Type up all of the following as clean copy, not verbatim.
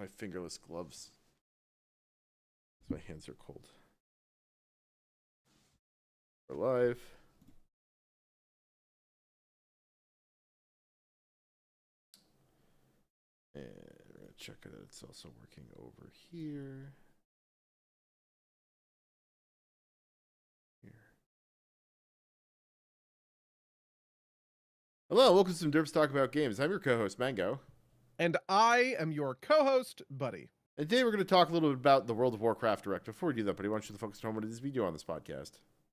my fingerless gloves. My hands are cold. We're live. And we're going to check it out. It's also working over here. Hello, welcome to some Derps Talk About Games. I'm your co-host, Mango. And I am your co-host, Buddy. And today we're going to talk a little bit about the World of Warcraft Direct. Before we do that, Buddy, why don't you focus on what it is we do on this podcast?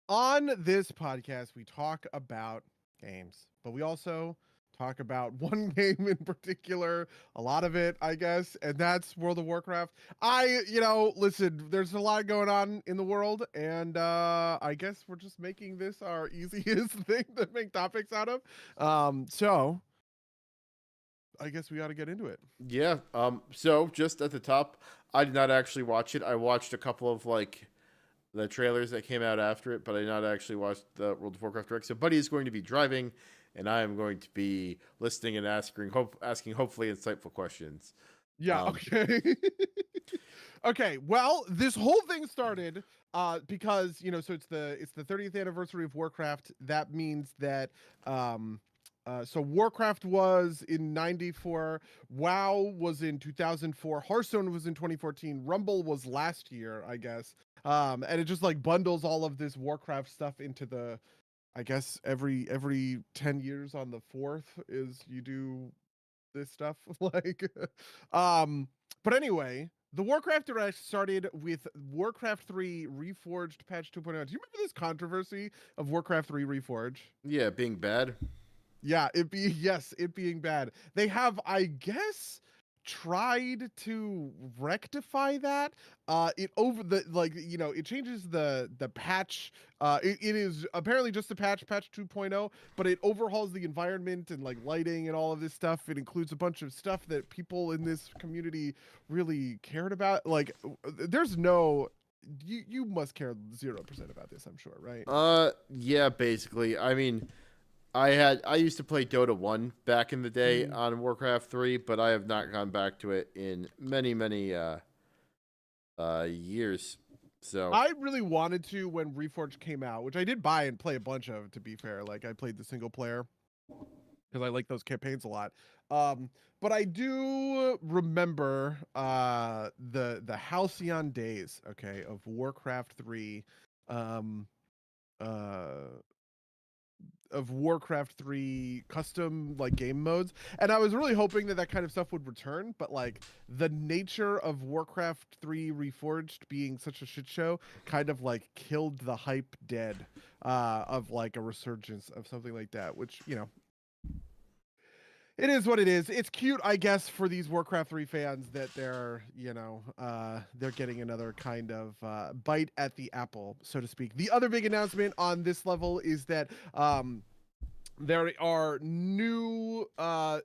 On this podcast, we talk about games, but we also talk about one game in particular, a lot of it, I guess, and that's World of Warcraft. Listen, there's a lot going on in the world, and I guess we're just making this our easiest thing to make topics out of. So I guess we ought to get into it. Yeah. So just at the top, I did not actually watch it. I watched a couple of the trailers that came out after it, but I did not actually watch the World of Warcraft Direct. So Buddy is going to be driving, and I am going to be listening and asking hopefully insightful questions. Yeah. Okay. Okay. Well, this whole thing started because so it's the 30th anniversary of Warcraft. That means that so Warcraft was in 94, WoW was in 2004, Hearthstone was in 2014, Rumble was last year, I guess. And it just like bundles all of this Warcraft stuff into the, I guess every 10 years on the 4th is you do this stuff. But anyway, the Warcraft Direct started with Warcraft 3 Reforged patch 2.0. Do you remember this controversy of Warcraft 3 Reforged? Yeah, being bad. Yeah, it being bad. They have, I guess, tried to rectify that. It changes the patch. It is apparently just a patch 2.0, but it overhauls the environment and like lighting and all of this stuff. It includes a bunch of stuff that people in this community really cared about. Like, there's no. You must care 0% about this, I'm sure, right? Yeah, basically. I mean, I used to play Dota 1 back in the day on Warcraft 3, but I have not gone back to it in many years. So I really wanted to when Reforged came out, which I did buy and play a bunch of, to be fair. Like, I played the single player because I like those campaigns a lot. But I do remember the halcyon days, okay, of Warcraft 3. Of Warcraft 3 custom like game modes, and I was really hoping that kind of stuff would return, but like the nature of Warcraft 3 Reforged being such a shit show kind of like killed the hype dead of like a resurgence of something like that, which it is what it is. It's cute, I guess, for these Warcraft 3 fans that they're getting another kind of bite at the apple, so to speak. The other big announcement on this level is that there are new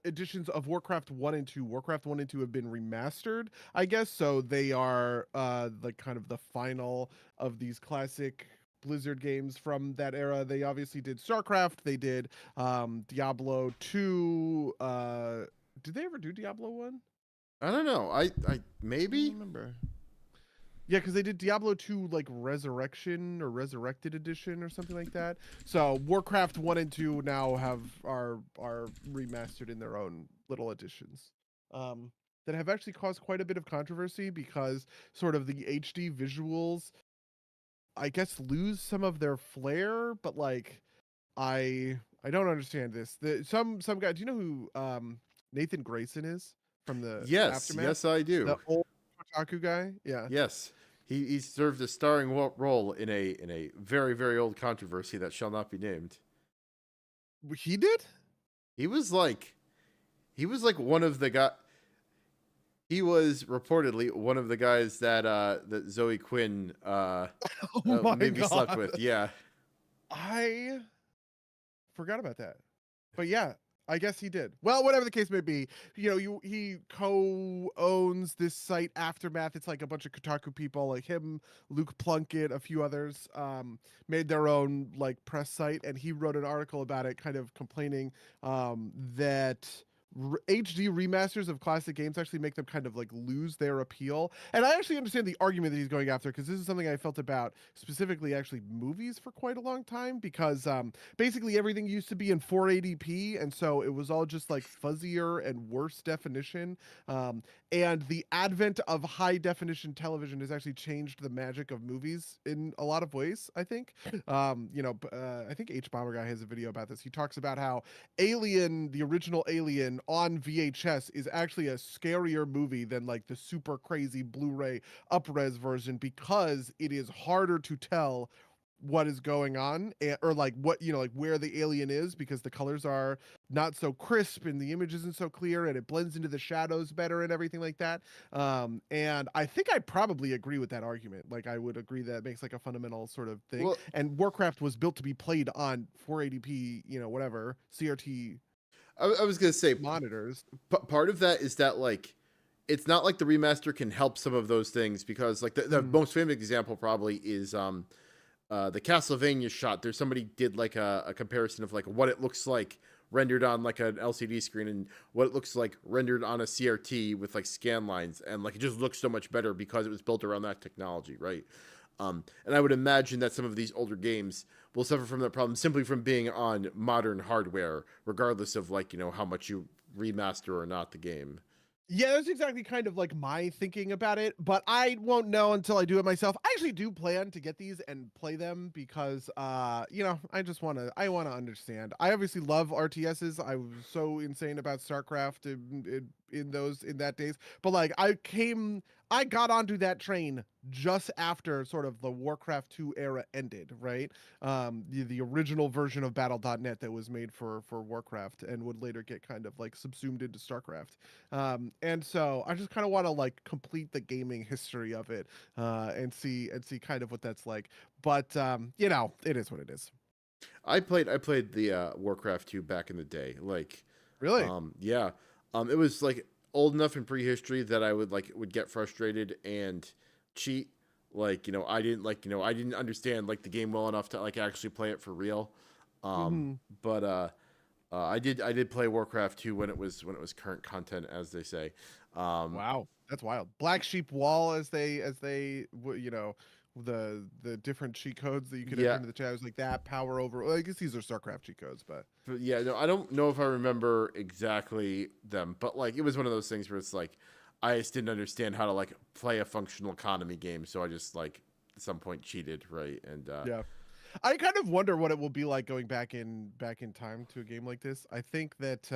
editions of Warcraft 1 and 2. Warcraft 1 and 2 have been remastered, I guess, so they are like kind of the final of these classic Blizzard games from that era. They obviously did StarCraft, they did Diablo 2. Did they ever do Diablo 1? I don't know. I maybe I don't remember. Yeah, because they did Diablo 2 like Resurrection or Resurrected Edition or something like that. So Warcraft 1 and 2 now are remastered in their own little editions. That have actually caused quite a bit of controversy because sort of the HD visuals, I guess, lose some of their flair, but like I don't understand this. Some guy, do you know who Nathan Grayson is from the Aftermath? yes I do. The old Kotaku guy? Yeah. Yes. He served a starring role in a very, very old controversy that shall not be named. He did? He was like one of the guys. He was reportedly one of the guys that Zoe Quinn maybe slept with. Yeah, I forgot about that. But yeah, I guess he did. Well, whatever the case may be, he co-owns this site Aftermath. It's like a bunch of Kotaku people, like him, Luke Plunkett, a few others, made their own like press site, and he wrote an article about it, kind of complaining that HD remasters of classic games actually make them kind of like lose their appeal. And I actually understand the argument that he's going after, because this is something I felt about specifically actually movies for quite a long time, because basically everything used to be in 480p, and so it was all just like fuzzier and worse definition. Um, and the advent of high definition television has actually changed the magic of movies in a lot of ways, I think. I think H Bomber Guy has a video about this. He talks about how Alien, the original Alien on VHS, is actually a scarier movie than like the super crazy Blu-ray up-res version, because it is harder to tell what is going on, or like what, like where the alien is, because the colors are not so crisp and the image isn't so clear, and it blends into the shadows better and everything like that. And I think I probably agree with that argument. Like, I would agree that it makes like a fundamental sort of thing. Well, And Warcraft was built to be played on 480p, whatever CRT I was gonna say monitors. part of that is that like it's not like the remaster can help some of those things, because like the most famous example probably is the Castlevania shot. There's somebody did like a comparison of like what it looks like rendered on like an LCD screen and what it looks like rendered on a CRT with like scan lines, and like it just looks so much better because it was built around that technology, right? And I would imagine that some of these older games will suffer from that problem simply from being on modern hardware, regardless of like how much you remaster or not the game. Yeah, that's exactly kind of like my thinking about it, but I won't know until I do it myself. I actually do plan to get these and play them, because I want to understand. I obviously love RTSs. I was so insane about StarCraft in that days. But like I got onto that train just after sort of the Warcraft 2 era ended, right? The original version of Battle.net that was made for Warcraft and would later get kind of like subsumed into StarCraft. And so I just kind of want to like complete the gaming history of it, and see kind of what that's like. But it is what it is. I played the Warcraft 2 back in the day. Like, Really? yeah, it was like old enough in prehistory that I would get frustrated and cheat. Like, I didn't understand like the game well enough to like actually play it for real. Um, Hmm. but I did play Warcraft 2 when it was current content, as they say. Um, Wow, that's wild. Black Sheep Wall, the different cheat codes that you could enter yeah, into the chat was like that. Power over. Well, I guess these are StarCraft cheat codes, but but yeah, no, I don't know if I remember exactly them, but like it was one of those things where it's like I just didn't understand how to like play a functional economy game, so I just like at some point cheated, right? And yeah. I kind of wonder what it will be like going back in time to a game like this. I think that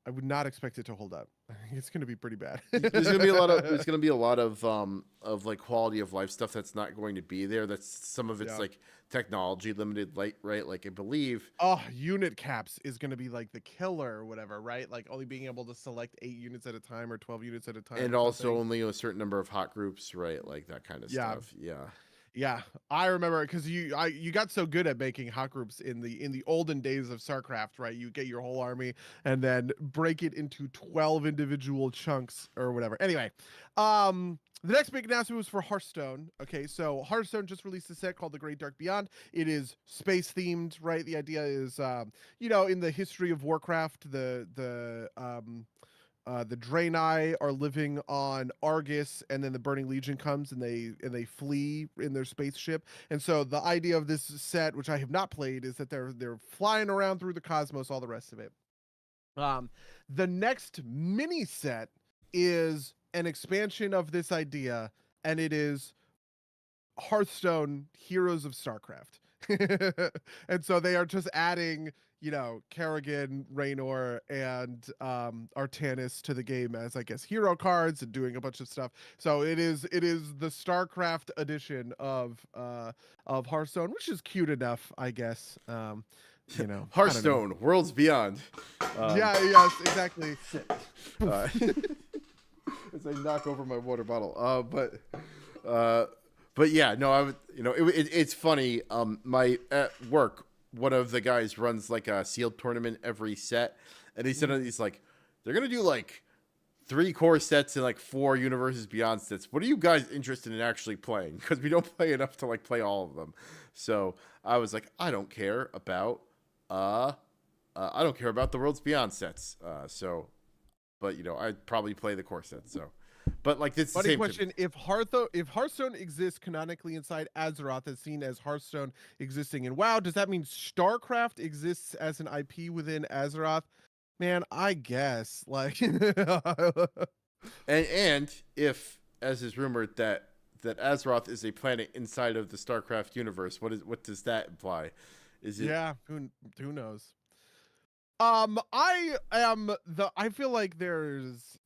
I would not expect it to hold up. I think it's going to be pretty bad. there's gonna be a lot of like quality of life stuff that's not going to be there. That's some of it's Yeah. like technology limited, like right? Like I believe, Oh, unit caps is going to be like the killer or whatever, right? Like only being able to select 8 units at a time or 12 units at a time and or also something. only a certain number of hot groups, right? Like that kind of Yeah. stuff. Yeah. Yeah, I remember, because you got so good at making hot groups in the olden days of StarCraft, right? You get your whole army and then break it into 12 individual chunks or whatever. Anyway, the next big announcement was for Hearthstone. Okay, so Hearthstone just released a set called The Great Dark Beyond. It is space themed, right? The idea is, in the history of Warcraft, the Draenei are living on Argus, and then the Burning Legion comes and they flee in their spaceship. And so the idea of this set, which I have not played, is that they're flying around through the cosmos, all the rest of it. The next mini set is an expansion of this idea, and it is Hearthstone Heroes of StarCraft. And so they are just adding, Kerrigan, Raynor, and Artanis to the game as, I guess, hero cards, and doing a bunch of stuff. So it is the StarCraft edition of Hearthstone, which is cute enough, I guess. I don't know. Hearthstone, Worlds Beyond. Um, Yeah, yes, exactly. uh, as I knock over my water bottle. But yeah, no, I would, it's funny. My at work, one of the guys runs like a sealed tournament every set, and he said he's like, they're gonna do like 3 core sets and like 4 universes beyond sets. What are you guys interested in actually playing? Because we don't play enough to like play all of them. So I was like, I don't care about I don't care about the Worlds Beyond sets. But I'd probably play the core set. So, but like it's the Funny same. question: if Hearthstone exists canonically inside Azeroth, as seen as Hearthstone existing in WoW, does that mean StarCraft exists as an IP within Azeroth? Man, I guess like. And if, as is rumored, that Azeroth is a planet inside of the StarCraft universe, what does that imply? Is it? Yeah, who knows? I feel like there's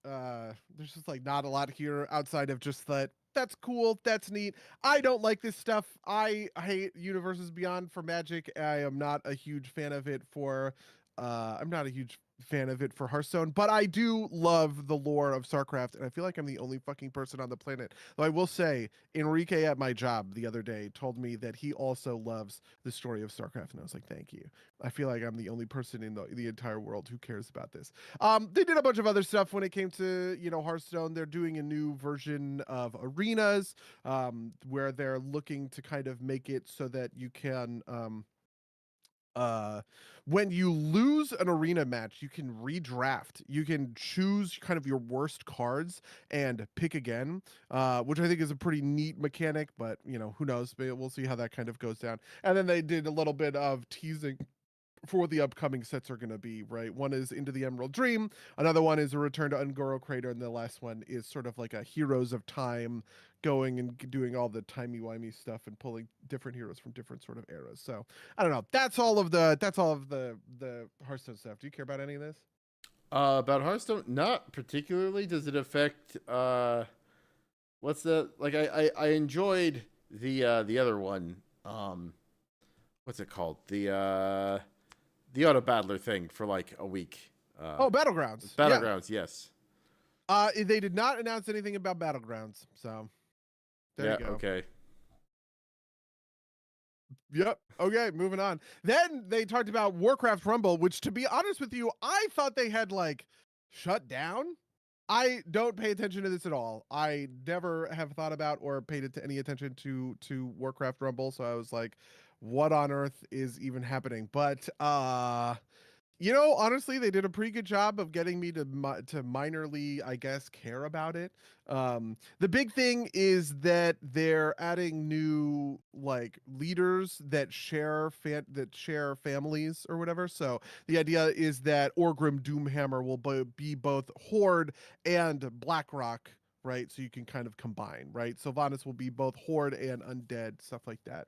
just like not a lot here outside of just that. That's cool. That's neat. I don't like this stuff. I hate Universes Beyond for Magic. I am not a huge fan of it for I'm not a huge fan of it for Hearthstone, but I do love the lore of StarCraft, and I feel like I'm the only fucking person on the planet. Though I will say, Enrique at my job the other day told me that he also loves the story of StarCraft, and I was like, thank you. I feel like I'm the only person in the entire world who cares about this. They did a bunch of other stuff when it came to Hearthstone. They're doing a new version of arenas, where they're looking to kind of make it so that you can when you lose an arena match, you can redraft. You can choose kind of your worst cards and pick again, which I think is a pretty neat mechanic, but who knows? We'll see how that kind of goes down. And then they did a little bit of teasing for what the upcoming sets are going to be, right? One is Into the Emerald Dream, another one is a Return to Ungoro Crater, and the last one is sort of like a Heroes of Time, going and doing all the timey-wimey stuff and pulling different heroes from different sort of eras. So I don't know. That's all of the Hearthstone stuff. Do you care about any of this? About Hearthstone, not particularly. Does it affect? What's the like? I enjoyed the other one. What's it called? The auto battler thing for like a week. Battlegrounds. Battlegrounds, yes. They did not announce anything about Battlegrounds, so there you go. Okay. Yep. Okay, moving on. Then they talked about Warcraft Rumble, which, to be honest with you, I thought they had like shut down. I don't pay attention to this at all. I never have thought about or paid any attention to Warcraft Rumble, so I was like, what on earth is even happening? But honestly, they did a pretty good job of getting me to minorly, I guess, care about it. The big thing is that they're adding new like leaders that share families or whatever. So the idea is that Orgrim Doomhammer will be both Horde and Blackrock, right? So you can kind of combine, right? Sylvanas will be both Horde and Undead, stuff like that.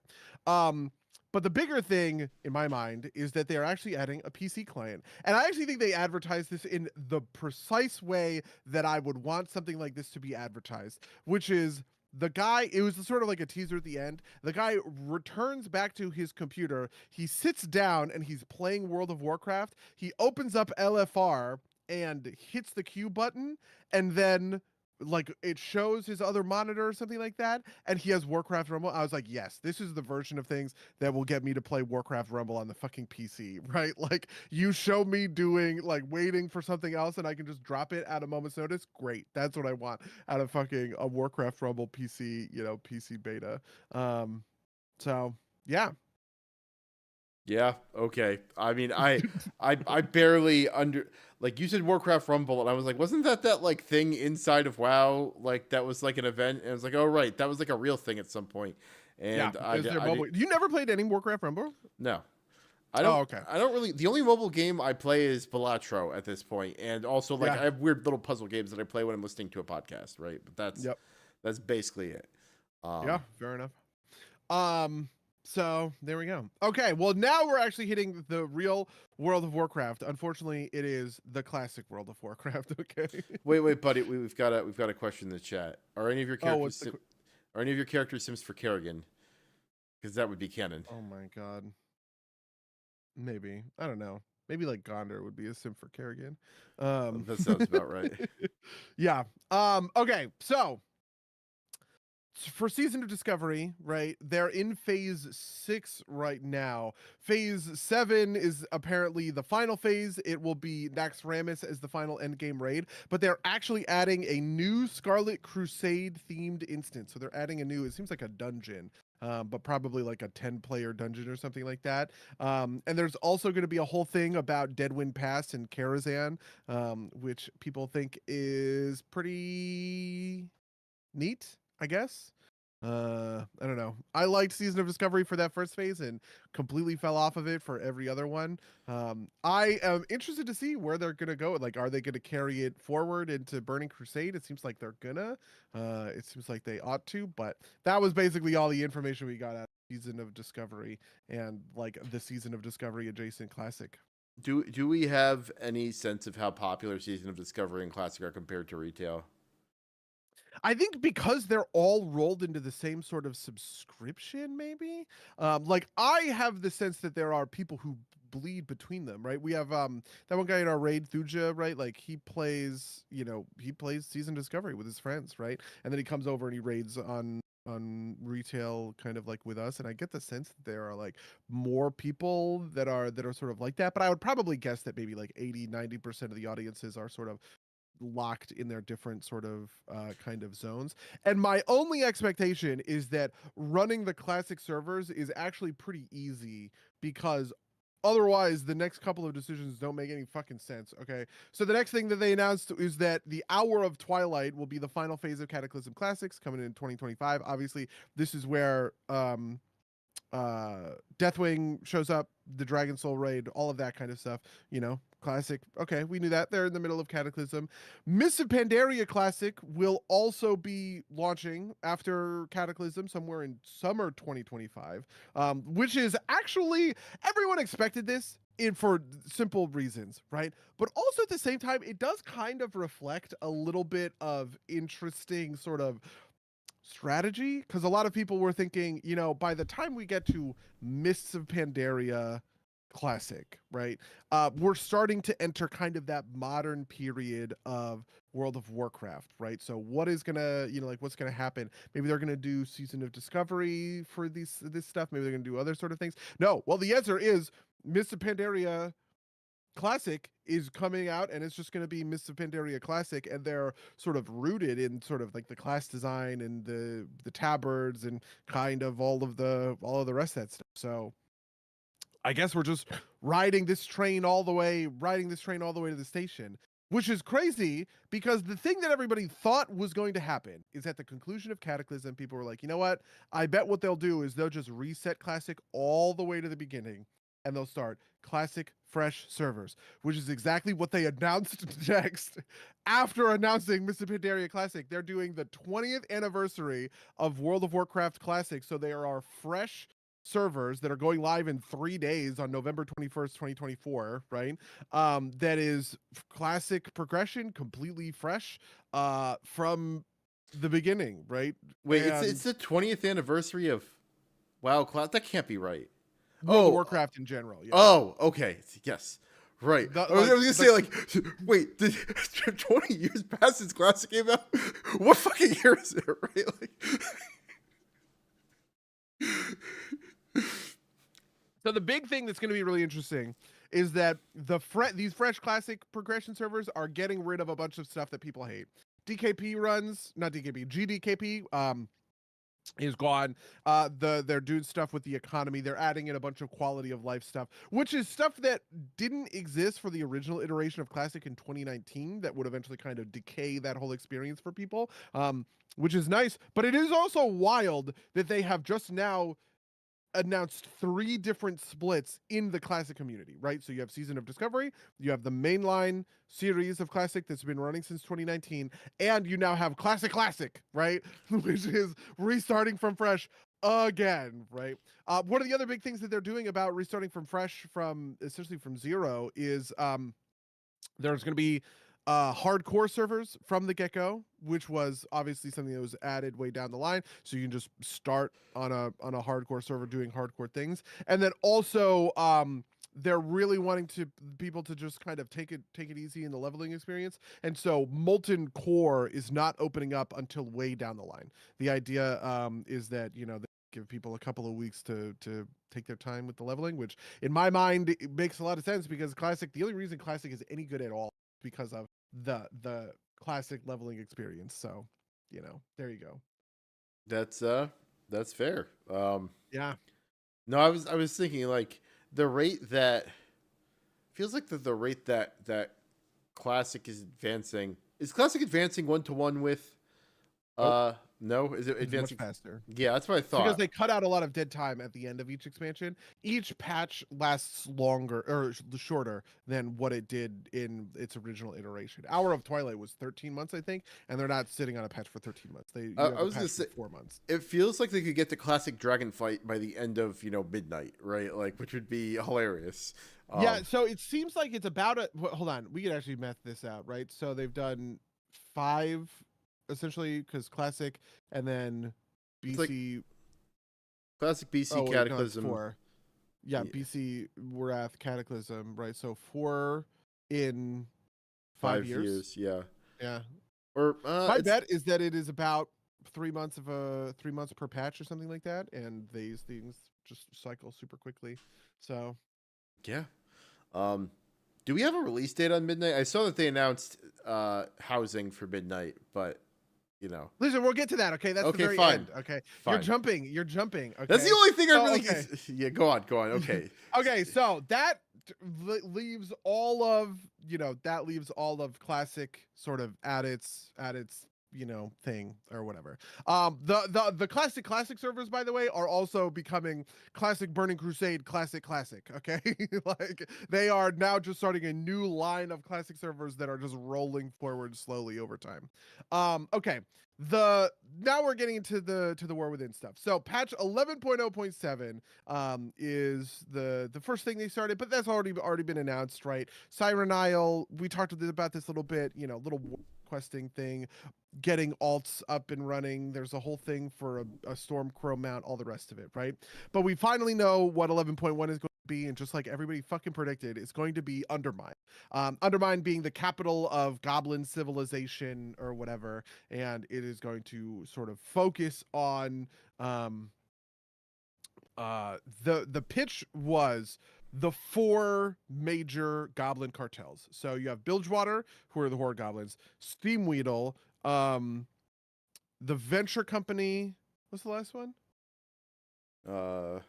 But the bigger thing in my mind is that they're actually adding a PC client. And I actually think they advertise this in the precise way that I would want something like this to be advertised, which is it was sort of like a teaser at the end. The guy returns back to his computer. He sits down and he's playing World of Warcraft. He opens up LFR and hits the Q button, and then like it shows his other monitor or something like that, and he has Warcraft Rumble. I was like, yes, this is the version of things that will get me to play Warcraft Rumble on the fucking PC, right? Like, you show me doing like waiting for something else and I can just drop it at a moment's notice. Great. That's what I want out of fucking a Warcraft Rumble PC, PC beta. So yeah. Yeah, okay. I mean, I barely like you said Warcraft Rumble, and I was like, wasn't that like thing inside of WoW, like that was like an event? And I was like, oh right, that was like a real thing at some point. And you never played any Warcraft Rumble? No. I don't. Oh, okay. I don't really. The only mobile game I play is Balatro at this point, and also like I have weird little puzzle games that I play when I'm listening to a podcast, right? But that's basically it. Yeah, fair enough. So there we go. Okay, well now we're actually hitting the real World of Warcraft. Unfortunately, it is the classic World of Warcraft. Okay. Wait, buddy. We've got a question in the chat. Are any of your characters are any of your characters Sims for Kerrigan? Because that would be canon. Oh my god. Maybe, I don't know. Maybe like Gondor would be a sim for Kerrigan. That sounds about right. Yeah. Okay. So for Season of Discovery, right? They're in phase 6 right now. Phase 7 is apparently the final phase. It will be Naxxramas as the final endgame raid, but they're actually adding a new Scarlet Crusade themed instance. So they're adding it seems like a dungeon. but probably like a 10-player dungeon or something like that. And there's also going to be a whole thing about Deadwind Pass and Karazhan, which people think is pretty neat, I guess. I don't know. I liked Season of Discovery for that first phase and completely fell off of it for every other one. I am interested to see where they're gonna go. Like, are they gonna carry it forward into Burning Crusade? It seems like they're gonna. It seems like they ought to. But that was basically all the information we got out of Season of Discovery and like the Season of Discovery adjacent classic. Do we have any sense of how popular Season of Discovery and Classic are compared to retail? I think because they're all rolled into the same sort of subscription, maybe. Like I have the sense that there are people who bleed between them, right? We have that one guy in our raid, Thuja, right? Like he plays, he plays Season Discovery with his friends, right? And then he comes over and he raids on retail kind of like with us, and I get the sense that there are like more people that are sort of like that, but I would probably guess that maybe like 80-90% of the audiences are sort of locked in their different sort of kind of zones. And my only expectation is that running the classic servers is actually pretty easy, because otherwise the next couple of decisions don't make any fucking sense. Okay, so the next thing that they announced is that the Hour of Twilight will be the final phase of Cataclysm Classics coming in 2025. Obviously this is where Deathwing shows up, the Dragon Soul raid, all of that kind of stuff. Classic. Okay, we knew that. They're in the middle of Cataclysm. Mists of Pandaria Classic will also be launching after Cataclysm somewhere in summer 2025, which is actually, everyone expected this for simple reasons, right? But also at the same time, it does kind of reflect a little bit of interesting sort of strategy, because a lot of people were thinking, by the time we get to Mists of Pandaria Classic, right, we're starting to enter kind of that modern period of World of Warcraft, right? So what is gonna, like what's gonna happen? Maybe they're gonna do Season of Discovery for this stuff. Maybe they're gonna do other sort of things. No, well, the answer is Mists of Pandaria Classic is coming out, and it's just going to be Mists of Pandaria Classic, and they're sort of rooted in sort of like the class design and the tabards and kind of all of the rest of that stuff. So I guess we're just riding this train all the way to the station, which is crazy, because the thing that everybody thought was going to happen is at the conclusion of Cataclysm, people were like, you know what? I bet what they'll do is they'll just reset Classic all the way to the beginning, and they'll start Classic fresh servers, which is exactly what they announced next. After announcing Mists of Pandaria Classic, they're doing the 20th anniversary of World of Warcraft Classic, so they are fresh servers that are going live in 3 days on November 21st, 2024, right? That is classic progression, completely fresh from the beginning, right? Wait, And it's the 20th anniversary of WoW Class. That can't be right. World of Oh, Warcraft in general, yeah. oh, okay, yes, right. I was gonna say like, wait, did 20 years past since Classic came out? What fucking year is it? Right, like. So the big thing that's going to be really interesting is that these fresh classic progression servers are getting rid of a bunch of stuff that people hate. DKP runs, not DKP, GDKP, is gone. They're doing stuff with the economy. They're adding in a bunch of quality of life stuff, which is stuff that didn't exist for the original iteration of Classic in 2019. That would eventually kind of decay that whole experience for people, which is nice. But it is also wild that they have just now announced 3 different splits in the Classic community, right? So you have Season of Discovery, you have the mainline series of Classic that's been running since 2019, and you now have Classic, right? Which is restarting from fresh again, right? One of the other big things that they're doing about restarting from fresh, from essentially from zero, is there's going to be hardcore servers from the get-go, which was obviously something that was added way down the line, so you can just start on a hardcore server doing hardcore things. And then also they're really wanting people to just kind of take it easy in the leveling experience, and so Molten Core is not opening up until way down the line. The idea is that they give people a couple of weeks to take their time with the leveling, which in my mind it makes a lot of sense, because the only reason Classic is any good at all is because of the Classic leveling experience. So there you go. That's That's fair. Yeah. No, I was thinking like the rate that feels like the rate that classic is advancing. Is classic advancing 1-to-1 with Nope. no, is it It's much advancing? faster. Yeah, that's what I It's because thought. they cut out a lot of dead time at the end of each expansion. Each patch lasts longer or shorter than what it did in its original iteration. Hour of Twilight was 13 months, I think, and they're not sitting on a patch for 13 months. You I have a was gonna patch for say 4 months. it feels like they could get the classic dragon fight by the end of midnight, right? Like, which would be hilarious. Yeah, so it seems like it's about hold on, we could actually math this out, right? So they've done 5 essentially because classic, and then It's like BC. classic BC Oh wait, no, it's Cataclysm. 4. Yeah, Yeah, BC Wrath Cataclysm, right? So 4 in 5 years. 5 years, yeah. Yeah. Or My it's bet is that it is about 3 months per patch or something like that, and these things just cycle super quickly. So yeah. Um, do we have a release date on Midnight? I saw that they announced housing for Midnight, but you know. listen, we'll get to that. Okay, that's the Okay, very fine, end. Okay, you're fine. jumping. You're jumping. Okay, That's the only thing I so, really. okay. Yeah, go on, go on. Okay. Okay, so that leaves all of that leaves all of classic sort of at its thing or whatever. The classic servers, by the way, are also becoming classic Burning Crusade classic. Okay, like they are now just starting a new line of classic servers that are just rolling forward slowly over time. Okay, the now we're getting into the War Within stuff. So patch 11.0.7 is the first thing they started, but that's already been announced, right? Siren Isle, we talked about this a little bit, little questing thing, getting alts up and running. There's a whole thing for a Storm Crow mount, all the rest of it, right? But we finally know what 11.1 is going to be, and just like everybody fucking predicted, it's going to be Undermine. Undermine being the capital of Goblin civilization or whatever, and it is going to sort of focus on the pitch was the 4 major goblin cartels. So you have Bilgewater, who are the Horde goblins, Steamweedle, the Venture Company. What's the last one? Uh,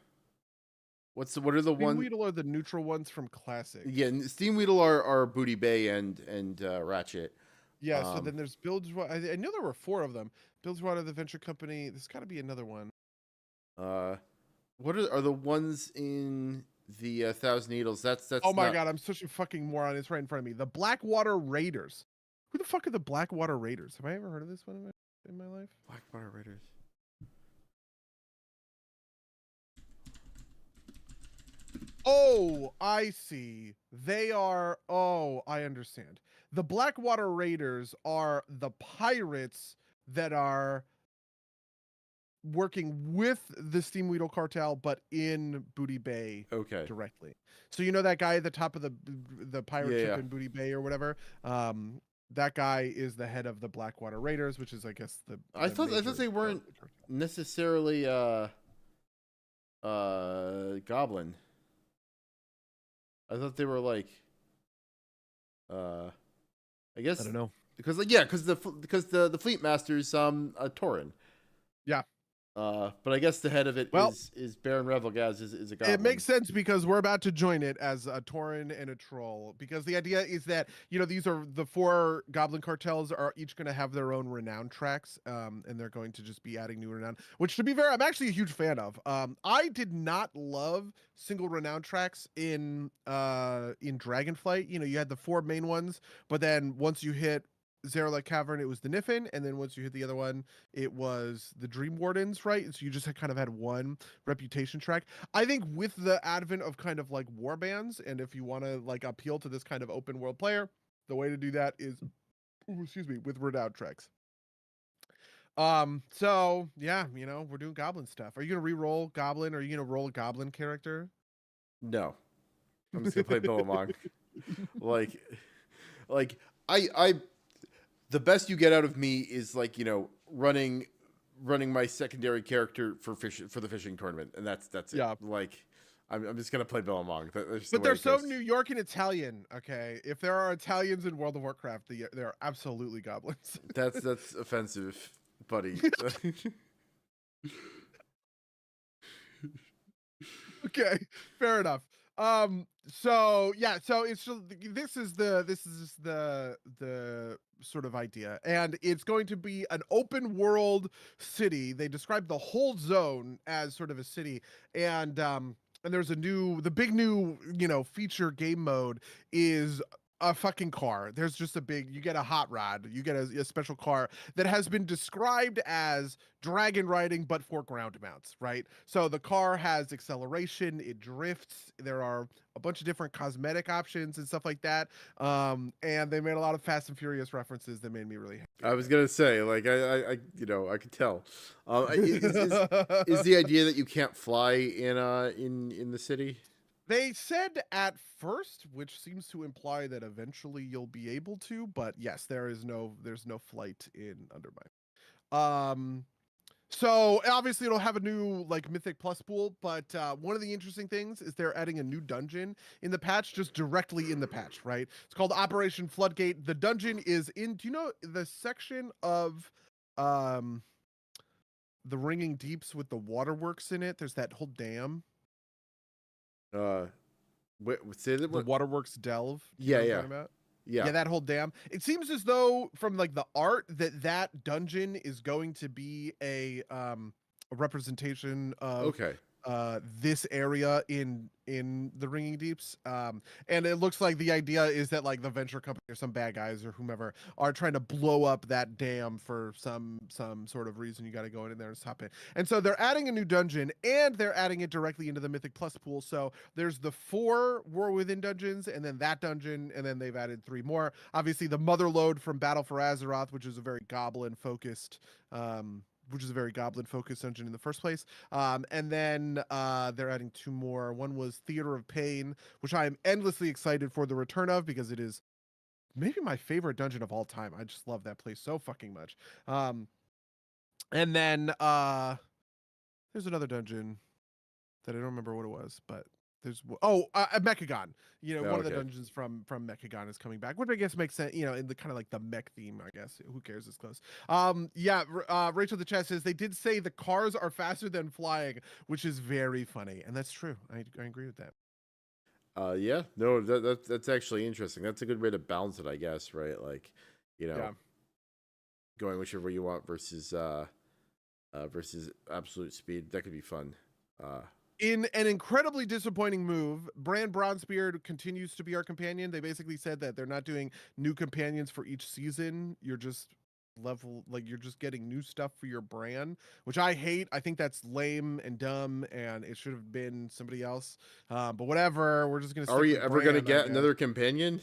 what are the one? Steamweedle are the neutral ones from Classic. Yeah, Steamweedle are Booty Bay and Ratchet. Yeah, so then there's Bilgewater. I know there were 4 of them. Bilgewater, the Venture Company. There's got to be another one. What are the ones in the Thousand Needles? That's Oh my not... god, I'm such a fucking moron. It's right in front of me. The Blackwater Raiders. Who the fuck are the Blackwater Raiders? Have I ever heard of this one in my life? Blackwater Raiders. Oh, I see. They are. Oh, I understand. The Blackwater Raiders are the pirates that are working with the Steamweedle cartel, but in Booty Bay Okay. directly. So you know that guy at the top of the pirate ship Yeah. in Booty Bay or whatever. That guy is the head of the Blackwater Raiders, which is, I guess, I thought they weren't necessarily goblin. I thought they were like I guess I don't know. because the fleet master's Tauren. Yeah. But I guess the head of it is Baron Revelgaz is a goblin. It makes sense because we're about to join it as a Tauren and a troll. Because the idea is that these are the 4 goblin cartels are each going to have their own renown tracks, and they're going to just be adding new renown. Which, to be fair, I'm actually a huge fan of. I did not love single renown tracks in Dragonflight. You had the 4 main ones, but then once you hit Zarelek Cavern, it was the Niffin, and then once you hit the other one, it was the Dream Wardens, right? So you just kind of had one reputation track. I think with the advent of kind of like warbands, and if you want to like appeal to this kind of open world player, the way to do that is, with renown tracks. So yeah, we're doing goblin stuff. Are you gonna re-roll goblin? Or are you gonna roll a goblin character? No, I'm just gonna play Billabong. like I the best you get out of me is like running my secondary character for the fishing tournament, and that's it. Yeah. Like I'm just gonna play Billabong. But they're so New York and Italian. Okay, if there are Italians in World of Warcraft, they are absolutely goblins. That's offensive, buddy. Okay, fair enough. So yeah, so it's just, this is the sort of idea, and it's going to be an open world city. They describe the whole zone as sort of a city, and there's the big new feature game mode is a fucking car. There's just you get a hot rod, you get a special car that has been described as dragon riding, but for ground mounts, right? So the car has acceleration, it drifts. There are a bunch of different cosmetic options and stuff like that. And they made a lot of Fast and Furious references that made me really happy. I was gonna say, like, I could tell. Is the idea that you can't fly in the city? They said at first, which seems to imply that eventually you'll be able to, but yes, there's no flight in Undermine. So obviously it'll have a new like Mythic Plus pool, but one of the interesting things is they're adding a new dungeon in the patch, just directly in the patch, right? It's called Operation Floodgate. The dungeon is in, do you know the section of um the Ringing Deeps with the waterworks in it? There's that whole dam. Uh, say that The what? waterworks delve. Do you Yeah, know what I'm yeah, talking about? yeah. Yeah, that whole dam. It seems as though from like the art that dungeon is going to be a representation of Okay. this area in the Ringing Deeps. And it looks like the idea is that like the venture company or some bad guys or whomever are trying to blow up that dam for some sort of reason. You got to go in there and stop it. And so they're adding a new dungeon and they're adding it directly into the Mythic Plus pool. So there's the 4 War Within dungeons and then that dungeon, and then they've added 3 more. Obviously the Motherlode from Battle for Azeroth, which is a very goblin focused dungeon in the first place. And then they're adding 2 more. One was Theater of Pain, which I am endlessly excited for the return of because it is maybe my favorite dungeon of all time. I just love that place so fucking much. And then there's another dungeon that I don't remember what it was, but there's Mechagon. One of the Okay. dungeons from Mechagon is coming back, which I guess makes sense. In the kind of like the mech theme, I guess. Who cares? It's close. Rachel the chat says they did say the cars are faster than flying, which is very funny, and that's true. I agree with that. Yeah. No, that's actually interesting. That's a good way to balance it, I guess. Right? Like, Yeah. going whichever you want versus absolute speed. That could be fun. In an incredibly disappointing move, Bran Bronzebeard continues to be our companion. They basically said that they're not doing new companions for each season. You're just you're just getting new stuff for your Bran, which I hate. I think that's lame and dumb, and it should have been somebody else. But whatever, we're just gonna stick Are you with ever gonna Bran, I get guess. another companion?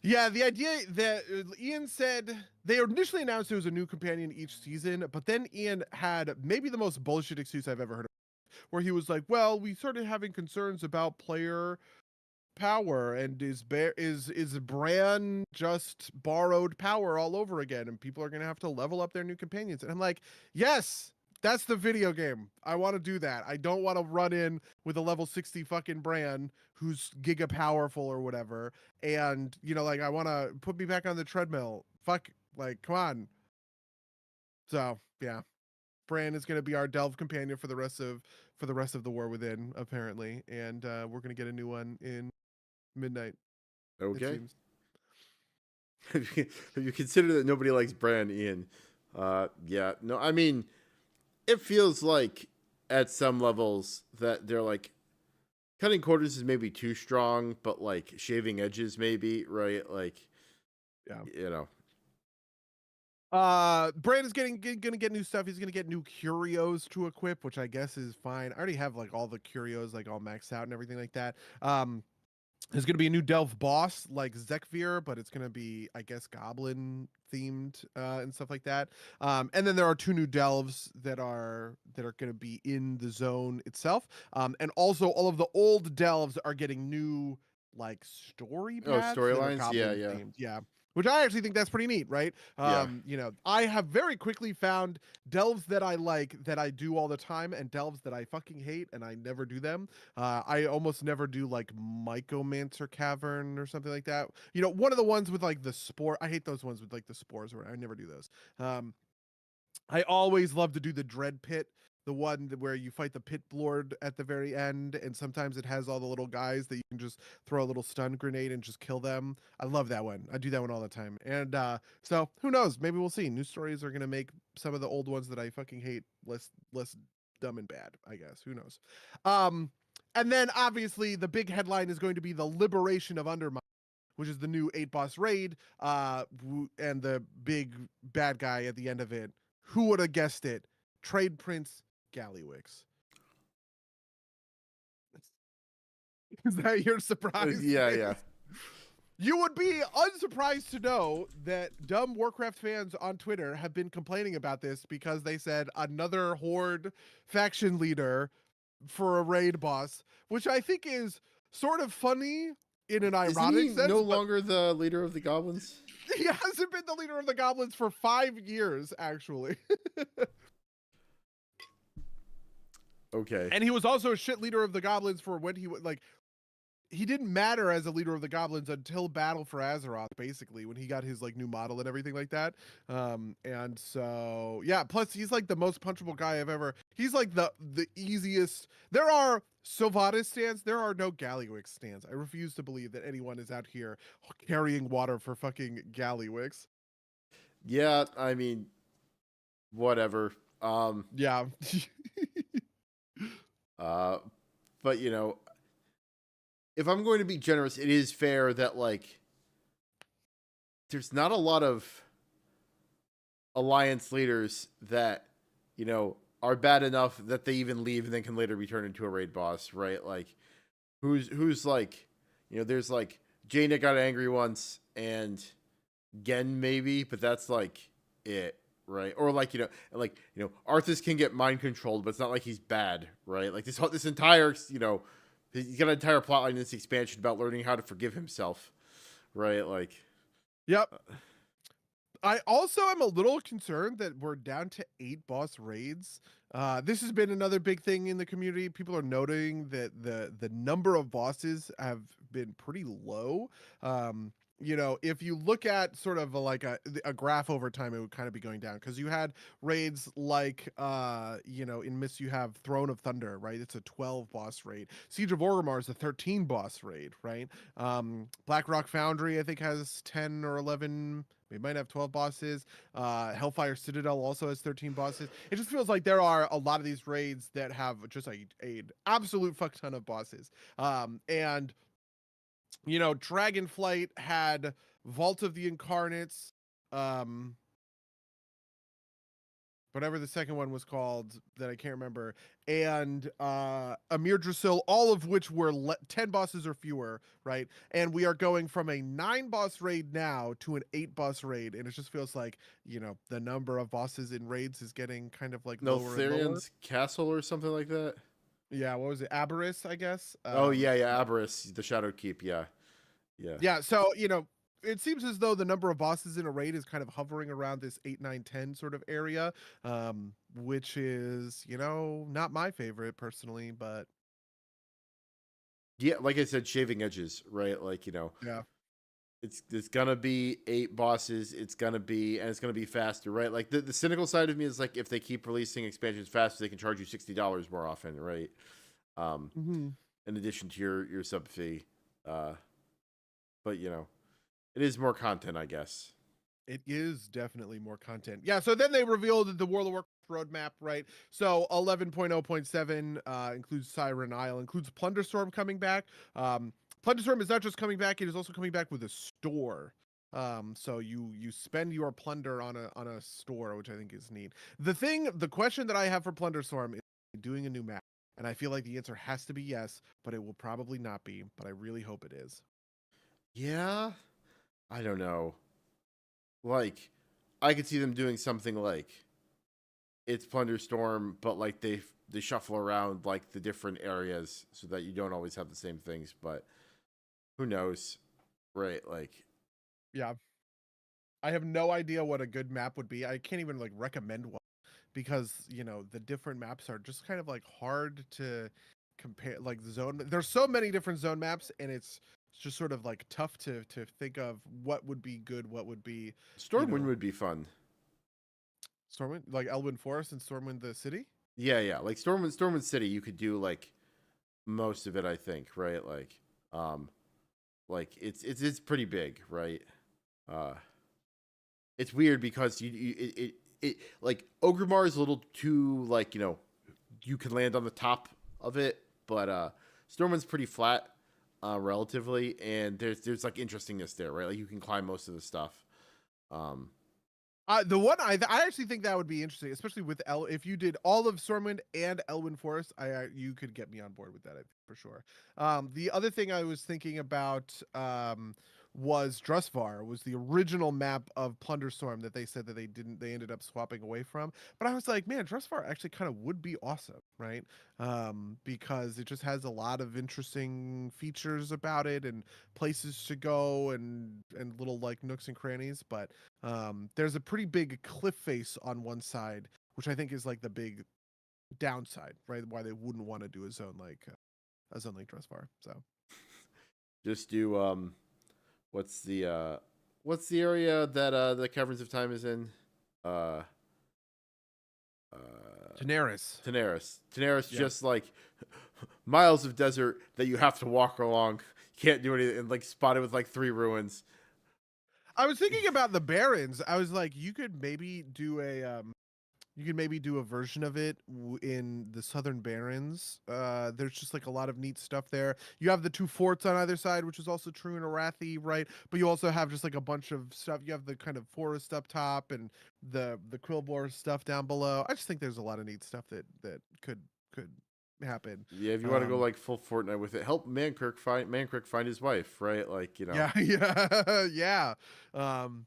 Yeah, the idea that Ian said they initially announced it was a new companion each season, but then Ian had maybe the most bullshit excuse I've ever heard, where he was like, "Well, we started having concerns about player power, and is Bran just borrowed power all over again, and people are gonna have to level up their new companions." And I'm like, "Yes, that's the video game. I want to do that. I don't want to run in with a level 60 fucking Bran who's giga powerful or whatever, and like I want to put me back on the treadmill. Fuck, like come on." So yeah. Bran is going to be our delve companion for the rest of the War Within, apparently, and we're going to get a new one in midnight. It Okay. seems. Have you considered that nobody likes Bran, Ian? Yeah. No, I mean, it feels like at some levels that they're like cutting quarters is maybe too strong, but like shaving edges maybe, right? Like, Yeah. Bran is gonna get new stuff. He's gonna get new curios to equip, which I guess is fine. I already have like all the curios like all maxed out and everything like that. There's going to be a new Delve boss like Zekvir, but it's going to be, I guess, Goblin themed and stuff like that. And then there are 2 new Delves that are going to be in the zone itself. And also all of the old Delves are getting new like story oh, paths that are storylines. Yeah, Goblin yeah, themed. Yeah. Which I actually think that's pretty neat, right? yeah. I have very quickly found delves that I like, that I do all the time, and delves that I fucking hate and I never do them. I almost never do like Mycomancer Cavern or something like that. One of the ones with like the spore. I hate those ones with like the spores. I never do those. I always love to do the Dread Pit The one where you fight the pit lord at the very end, and sometimes it has all the little guys that you can just throw a little stun grenade and just kill them. I love that one. I do that one all the time. And so who knows? Maybe we'll see. New stories are gonna make some of the old ones that I fucking hate less dumb and bad, I guess. Who knows? And then obviously the big headline is going to be the liberation of Undermine, which is the new 8-boss raid, and the big bad guy at the end of it. Who would have guessed it? Trade Prince Gallywix. Is that your surprise? Yeah. You would be unsurprised to know that dumb Warcraft fans on Twitter have been complaining about this because they said another Horde faction leader for a raid boss, which I think is sort of funny in an ironic Isn't he sense. no longer the leader of the goblins? He hasn't been the leader of the goblins for 5 years, actually. Okay. And he was also a shit leader of the goblins for when he didn't matter as a leader of the goblins until Battle for Azeroth, basically, when he got his new model and everything like that. And so yeah, plus he's the most punchable guy I've ever. He's the easiest. There are Sylvanas stands, there are no Gallywix stands. I refuse to believe that anyone is out here carrying water for fucking Gallywix. Yeah, I mean, whatever. Yeah. But if I'm going to be generous, it is fair that there's not a lot of alliance leaders that are bad enough that they even leave and then can later return into a raid boss, right? Who's there's Jaina got angry once and Gen maybe, but that's it, right? Or Arthas can get mind controlled, but it's not like he's bad, right? This entire he's got an entire plotline in this expansion about learning how to forgive himself, right? Yep. I also am a little concerned that we're down to 8 boss raids. This has been another big thing in the community. People are noting that the number of bosses have been pretty low. If you look at sort of a graph over time, it would kind of be going down because you had raids in Myst you have Throne of Thunder, right? It's a 12 boss raid. Siege of Orgrimmar is a 13 boss raid, right? Blackrock Foundry I think has 10 or 11. We might have 12 bosses. Hellfire Citadel also has 13 bosses. It just feels like there are a lot of these raids that have just an absolute fuck ton of bosses. And Dragonflight had Vault of the Incarnates, whatever the second one was called that I can't remember, and Amir Drasil, all of which were 10 bosses or fewer, right? And we are going from a 9 boss raid now to an 8 boss raid, and it just feels like the number of bosses in raids is getting kind of lower and lower. Therian's Castle or something like that. Yeah, what was it? Aberys, I guess. Yeah, Aberys, the Shadow Keep. Yeah. So it seems as though the number of bosses in a raid is kind of hovering around this 8, 9, 10 sort of area, which is not my favorite personally, but yeah, like I said, shaving edges, right? Yeah. It's gonna be 8 bosses. It's gonna be faster, right? The cynical side of me is if they keep releasing expansions faster, they can charge you $60 more often, right? In addition to your sub fee, but it is more content, I guess. It is definitely more content. Yeah, so then they revealed the World of Warcraft roadmap, right? So 11.0.7 includes Siren Isle, includes Plunderstorm coming back. Plunderstorm is not just coming back, it is also coming back with a store. So you spend your plunder on a store, which I think is neat. The question that I have for Plunderstorm is doing a new map. And I feel like the answer has to be yes, but it will probably not be, but I really hope it is. Yeah, I don't know. I could see them doing something it's Plunderstorm, but they shuffle around the different areas so that you don't always have the same things. But who knows, right? Yeah, I have no idea what a good map would be. I can't even recommend one because the different maps are just kind of hard to compare. The zone, there's so many different zone maps, and it's just sort of tough to think of what would be good, what would be. Stormwind would be fun. Stormwind, Elwyn Forest and Stormwind the city. Yeah. Like Stormwind City, you could do like most of it, I think, right? Like it's pretty big, right? Uh, it's weird because it like Ogrimmar is a little too like you can land on the top of it, but Stormwind's pretty flat, relatively, and there's like interestingness there, right? Like you can climb most of the stuff. Um, The one I actually think that would be interesting, especially with if you did all of Stormwind and Elwyn Forest, you could get me on board with that, I think, for sure. The other thing I was thinking about was Drustvar, was the original map of Plunderstorm that they said that they ended up swapping away from. But I was like, man, Drustvar actually kind of would be awesome, right? Because it just has a lot of interesting features about it and places to go and little like nooks and crannies, but there's a pretty big cliff face on one side, which I think is like the big downside, right? Why they wouldn't want to do a zone like Drustvar. So just do what's the area that the Caverns of Time is in? Uh, Daenerys. Daenerys, Yeah. just like miles of desert that you have to walk along. You can't do anything, and like spotted with like 3 ruins. I was thinking about the Barrens. I was like, you could maybe do a version of it in the Southern Barrens. There's just like a lot of neat stuff there. You have the 2 forts on either side, which is also true in Arathi, right? But you also have just like a bunch of stuff. You have the kind of forest up top and the Quillbore stuff down below. I just think there's a lot of neat stuff that could happen. Yeah, if you want to go like full Fortnite with it, help Mankirk find his wife, right? Like Yeah, yeah.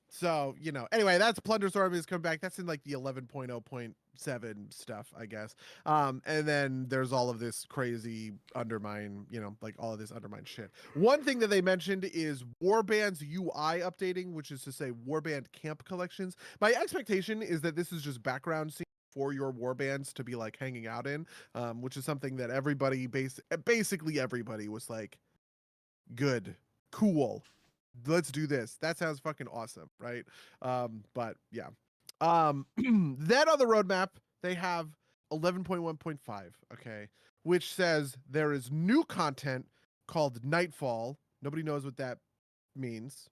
So, anyway, that's Plunderstorm is coming back. That's in like the 11.0.7 stuff, I guess. And then there's all of this crazy Undermine, like all of this Undermine shit. One thing that they mentioned is Warband's UI updating, which is to say Warband camp collections. My expectation is that this is just background scene for your warbands to be like hanging out in, which is something that basically everybody was like, good, cool, let's do this. That sounds fucking awesome, right? But yeah. Then on the roadmap, they have 11.1.5, okay, which says there is new content called Nightfall. Nobody knows what that means.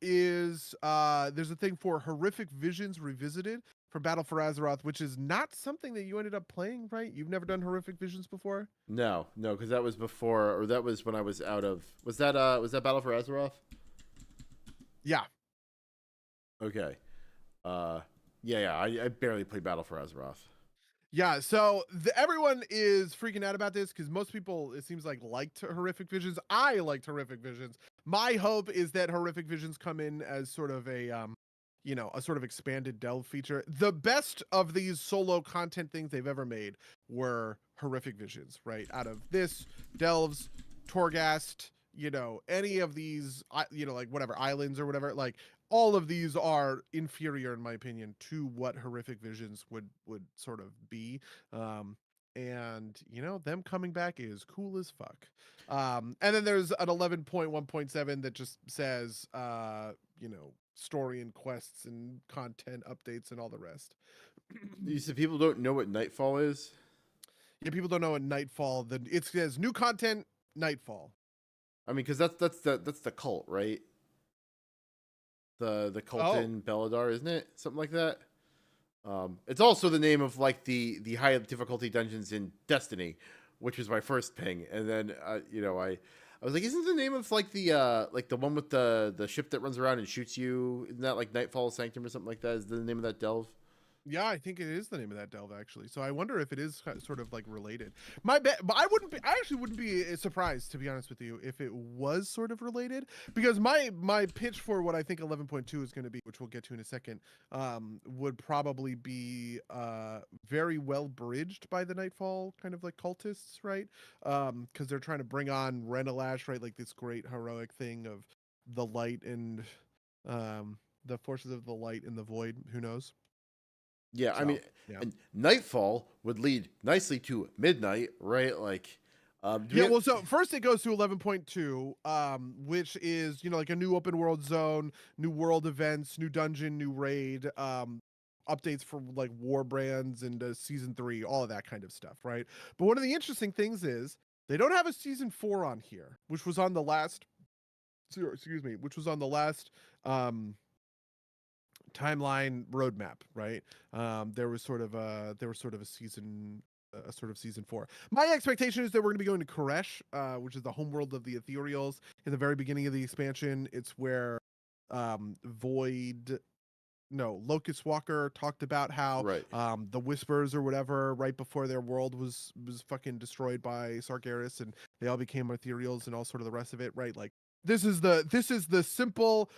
There's a thing for Horrific Visions Revisited for Battle for Azeroth, which is not something that you ended up playing, right? You've never done Horrific Visions before? no, because that was before, or that was when I was out of. Was that Battle for Azeroth? Yeah. Okay. Yeah. I barely played Battle for Azeroth. Yeah, so everyone is freaking out about this because most people, it seems like, liked Horrific Visions. I liked Horrific Visions. My hope is that Horrific Visions come in as sort of a sort of expanded delve feature. The best of these solo content things they've ever made were Horrific Visions, right? Out of this, Delves, Torghast, any of these, like whatever, islands or whatever, like all of these are inferior, in my opinion, to what Horrific Visions would sort of be. And them coming back is cool as fuck. And then there's an 11.1.7 that just says story and quests and content updates and all the rest. You said people don't know what Nightfall is. Yeah, people don't know what Nightfall. It says new content Nightfall. I mean, because that's the cult, right? The cult in Belladar, isn't it? Something like that. It's also the name of like the high difficulty dungeons in Destiny, which was my first ping, and then I was like, isn't the name of like the one with the ship that runs around and shoots you? Isn't that like Nightfall Sanctum or something like that? Is the name of that delve? Yeah, I think it is the name of that delve, actually. So I wonder if it is sort of like related. My bet, but I actually wouldn't be surprised, to be honest with you, if it was sort of related, because my pitch for what I think 11.2 is going to be, which we'll get to in a second, would probably be very well bridged by the Nightfall kind of like cultists, right? Because they're trying to bring on Renalash, right? Like this great heroic thing of the light and the forces of the light and the void. Who knows? Yeah, So, I mean, yeah. and Nightfall would lead nicely to midnight, right? Like, Well, so first it goes to 11.2, which is like a new open world zone, new world events, new dungeon, new raid. updates for like war brands and season 3, all of that kind of stuff, right? But one of the interesting things is they don't have a season 4 on here, which was on the last timeline roadmap, right? There was sort of a season sort of season 4. My expectation is that we're going to be going to Koresh, which is the homeworld of the Ethereals. In the very beginning of the expansion, it's where Locust Walker talked about how Right. the Whispers or whatever, right before their world was fucking destroyed by Sargeras, and they all became Ethereals and all sort of the rest of it, right? Like this is the simple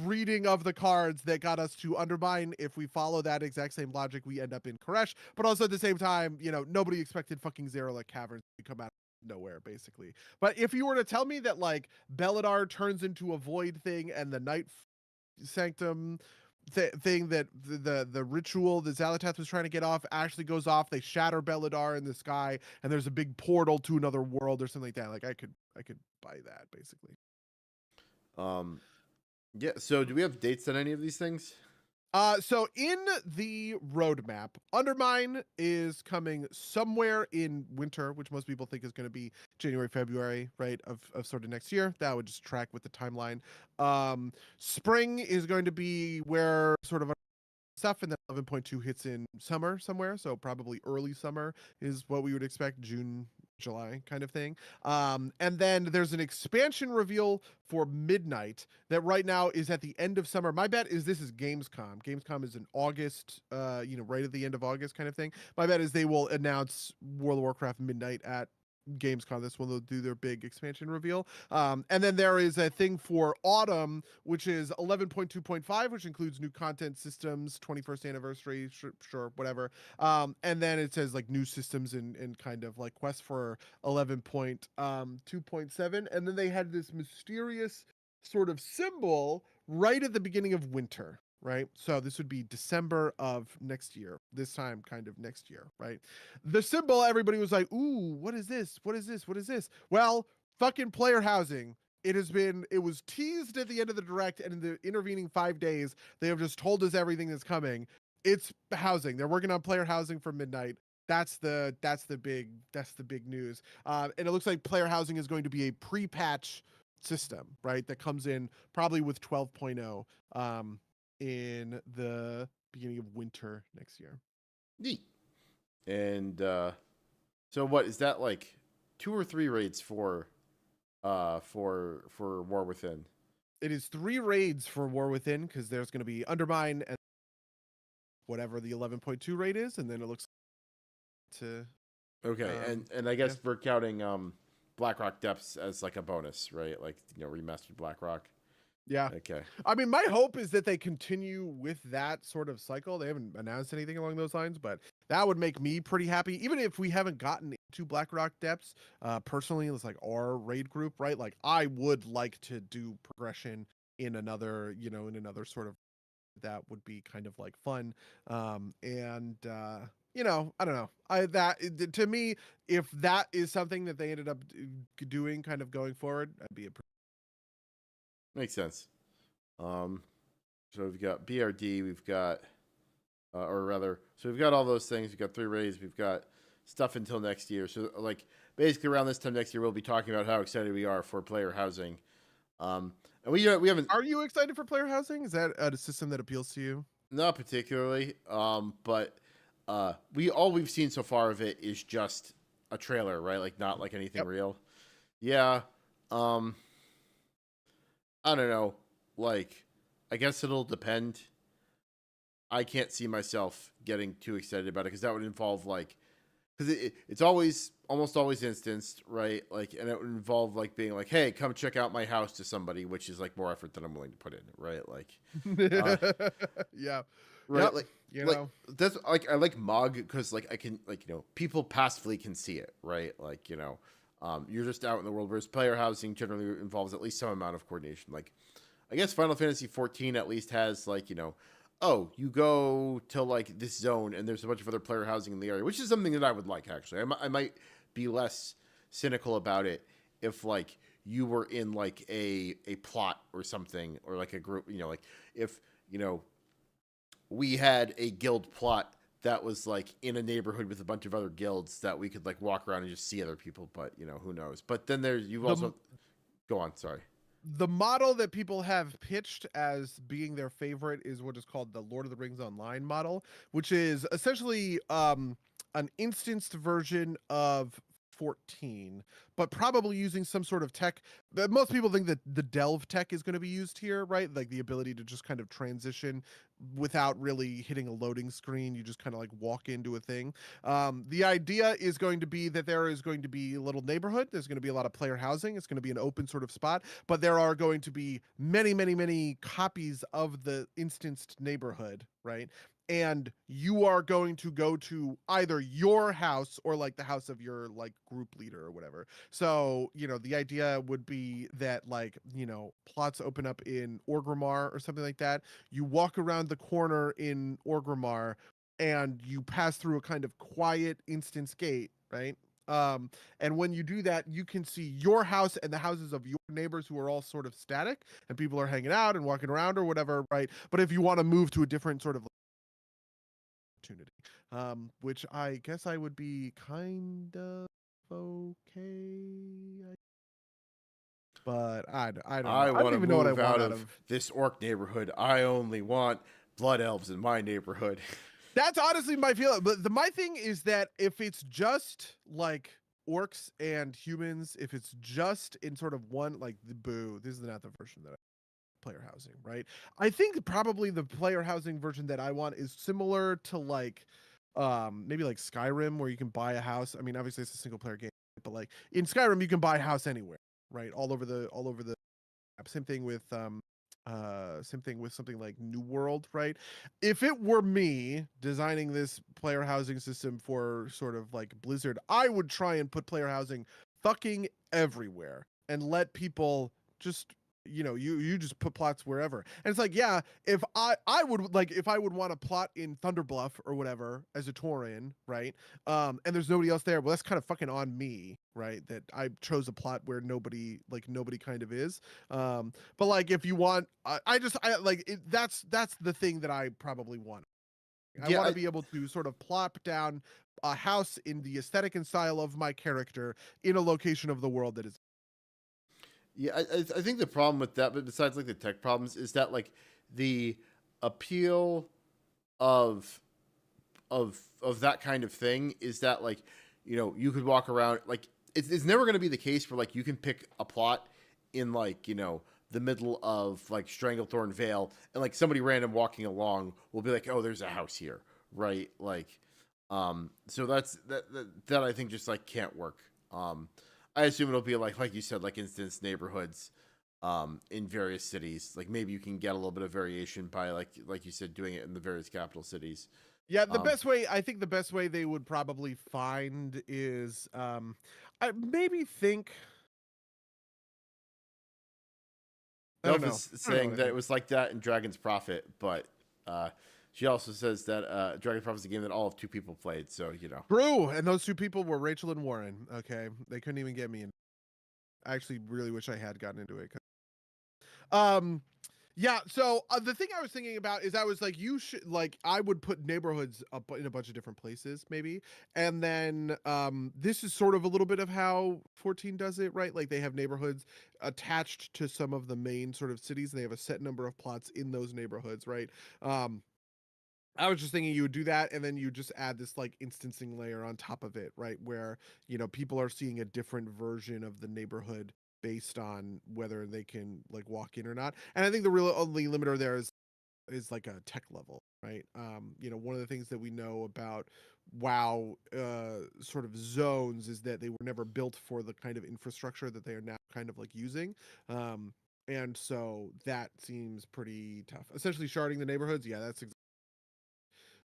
reading of the cards that got us to Undermine. If we follow that exact same logic, we end up in Koresh. But also at the same time, nobody expected fucking Zerala Caverns to come out of nowhere, basically. But if you were to tell me that like Beladar turns into a void thing and the Night Sanctum thing that the ritual that Xalatath was trying to get off actually goes off, they shatter Beladar in the sky, and there's a big portal to another world or something like that. Like I could buy that, basically. Yeah. So do we have dates on any of these things? So in the roadmap, Undermine is coming somewhere in winter, which most people think is going to be January, February, right, of sort of next year. That would just track with the timeline. Spring is going to be where sort of stuff, and then 11.2 hits in summer somewhere, so probably early summer is what we would expect, June, July kind of thing. And then there's an expansion reveal for Midnight that right now is at the end of summer. My bet is this is Gamescom. Gamescom is in August, right at the end of August kind of thing. My bet is they will announce World of Warcraft Midnight at Gamescom. That's when they'll do their big expansion reveal. And then there is a thing for autumn, which is 11.2.5, which includes new content systems, 21st anniversary, sure, whatever. And then it says like new systems and kind of like quests for 11.2.7. And then they had this mysterious sort of symbol right at the beginning of winter, right? So this would be December of next year, this time kind of next year, right? The symbol, everybody was like, ooh, what is this? What is this? What is this? Well, fucking player housing. It was teased at the end of the direct, and in the intervening 5 days, they have just told us everything that's coming. It's housing. They're working on player housing for Midnight. That's the big news. And it looks like player housing is going to be a pre-patch system, right? That comes in probably with 12.0 in the beginning of winter next year. Neat. And so what is that, like 2 or 3 raids for War Within? It is 3 raids for War Within, because there's going to be Undermine and whatever the 11.2 raid is, and then it looks to Okay, and I guess we're counting Blackrock Depths as like a bonus, right? Like, remastered Blackrock. Yeah. Okay. I mean, my hope is that they continue with that sort of cycle. They haven't announced anything along those lines, but that would make me pretty happy. Even if we haven't gotten into Blackrock Depths, personally, it's like our raid group, right? Like I would like to do progression in another sort of, that would be kind of like fun. I don't know. To me, if that is something that they ended up doing kind of going forward, I'd be a Makes sense. So we've got BRD, we've got, so we've got all those things. We've got 3 raids, we've got stuff until next year. So, like, basically around this time next year, we'll be talking about how excited we are for player housing. And we haven't. Are you excited for player housing? Is that a system that appeals to you? Not particularly. But we've seen so far of it is just a trailer, right? Like, not like anything real. Yeah. I don't know. Like, I guess it'll depend. I can't see myself getting too excited about it, because that would involve because it's almost always instanced, right? Like, and it would involve like being like, hey, come check out my house to somebody, which is like more effort than I'm willing to put in, right? Like, yeah, right? Like, that's like, I like Mog because like I can, like, people passively can see it, right? Like, you're just out in the world, whereas player housing generally involves at least some amount of coordination. Like, I guess Final Fantasy 14 at least has like, oh, you go to like this zone and there's a bunch of other player housing in the area, which is something that I would like, actually. I might be less cynical about it if like you were in like a plot or something, or like a group, like if, we had a guild plot that was like in a neighborhood with a bunch of other guilds that we could like walk around and just see other people, but you know, who knows. But then there's you've The also go on, sorry. the model that people have pitched as being their favorite is what is called the Lord of the Rings Online model, which is essentially an instanced version of 14, but probably using some sort of tech. But most people think that the delve tech is going to be used here, right? Like the ability to just kind of transition without really hitting a loading screen. You just kind of like walk into a thing. The idea is going to be that there is going to be a little neighborhood. There's going to be a lot of player housing. It's going to be an open sort of spot, but there are going to be many, many, many copies of the instanced neighborhood, right? And you are going to go to either your house or like the house of your like group leader or whatever. So, you know, the idea would be that like, you know, plots open up in Orgrimmar or something like that. You walk around the corner in Orgrimmar and you pass through a kind of quiet instance gate, right? And when you do that, you can see your house and the houses of your neighbors who are all sort of static and people are hanging out and walking around or whatever, right? But if you want to move to a different sort of opportunity, which I guess I would be kind of okay. But I don't know. I I don't want to even know what I move want out out of of. this orc neighborhood. I only want blood elves in my neighborhood. That's honestly my feeling. But my thing is that if it's just like orcs and humans, if it's just in sort of one like the boo, this is not the version that player housing, right? I think probably the player housing version that I want is similar to like maybe like Skyrim where you can buy a house. I mean, obviously it's a single player game, but like in Skyrim you can buy a house anywhere, right? All over the map. Same thing with something like New World, right? If it were me designing this player housing system for sort of like Blizzard, I would try and put player housing fucking everywhere and let people just, you know, you just put plots wherever. And it's like, yeah, if I would like if I would want to plot in Thunderbluff or whatever as a Tauren, right? And there's nobody else there, well, that's kind of fucking on me, right? That I chose a plot where nobody kind of is. But like if you want, I like it, that's the thing that I probably want. I Yeah, want to be able to sort of plop down a house in the aesthetic and style of my character in a location of the world that is. I think the problem with that, but besides like the tech problems, is that like the appeal of of that kind of thing is that like, you know, you could walk around like it's never going to be the case where like you can pick a plot in like, you know, the middle of like Stranglethorn Vale and like somebody random walking along will be like, oh, there's a house here, right? Like, so that I think just like can't work. I assume it'll be like you said, like instance neighborhoods, in various cities. Like maybe you can get a little bit of variation by like you said, doing it in the various capital cities. Yeah, Um, I think the best way they would probably find is I maybe think I don't Delph know. is I don't know saying what I that it think. was like that in Dragon's Prophet, but she also says that Dragon's Prophet is a game that all of two people played. So you know, True, and those two people were Rachel and Warren. Okay, they couldn't even get me in. I actually really wish I had gotten into it. Um, yeah. So the thing I was thinking about is I was like, you should like I would put neighborhoods up in a bunch of different places, maybe, and then this is sort of a little bit of how 14 does it, right? Like they have neighborhoods attached to some of the main sort of cities, and they have a set number of plots in those neighborhoods, right? Um, I was just thinking you would do that and then you just add this like instancing layer on top of it, right? Where, you know, people are seeing a different version of the neighborhood based on whether they can like walk in or not. And I think the real only limiter there is like a tech level, right? You know, one of the things that we know about WoW sort of zones is that they were never built for the kind of infrastructure that they are now kind of like using. And so that seems pretty tough. Essentially sharding the neighborhoods, yeah, that's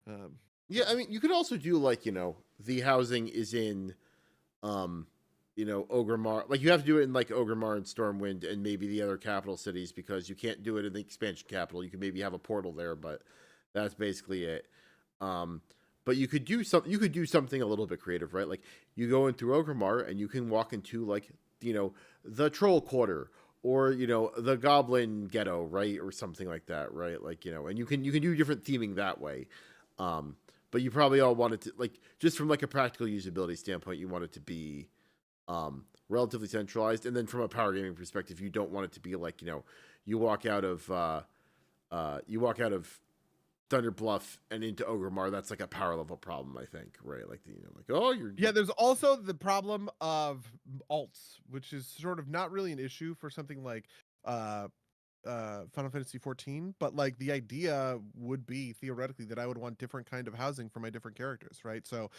yeah. yeah. I mean, you could also do like, you know, the housing is in, um, you know, Ogremar. Like you have to do it in like Ogremar and Stormwind and maybe the other capital cities because you can't do it in the expansion capital. You can maybe have a portal there, but that's basically it. Um, but you could do something. You could do something a little bit creative, right? Like you go in through Ogremar and you can walk into like, you know, the Troll Quarter or the goblin ghetto, right, or something like that, right? Like and you can do different theming that way. But you probably all want it to, like, just from like a practical usability standpoint, you want it to be relatively centralized, and then from a power gaming perspective, you don't want it to be like you walk out of Thunder Bluff and into Ogremar. That's like a power level problem, I think, right? Like like, oh, Yeah, there's also the problem of alts, which is sort of not really an issue for something like uh Final Fantasy 14, but like the idea would be theoretically that I would want different kind of housing for my different characters, right? So,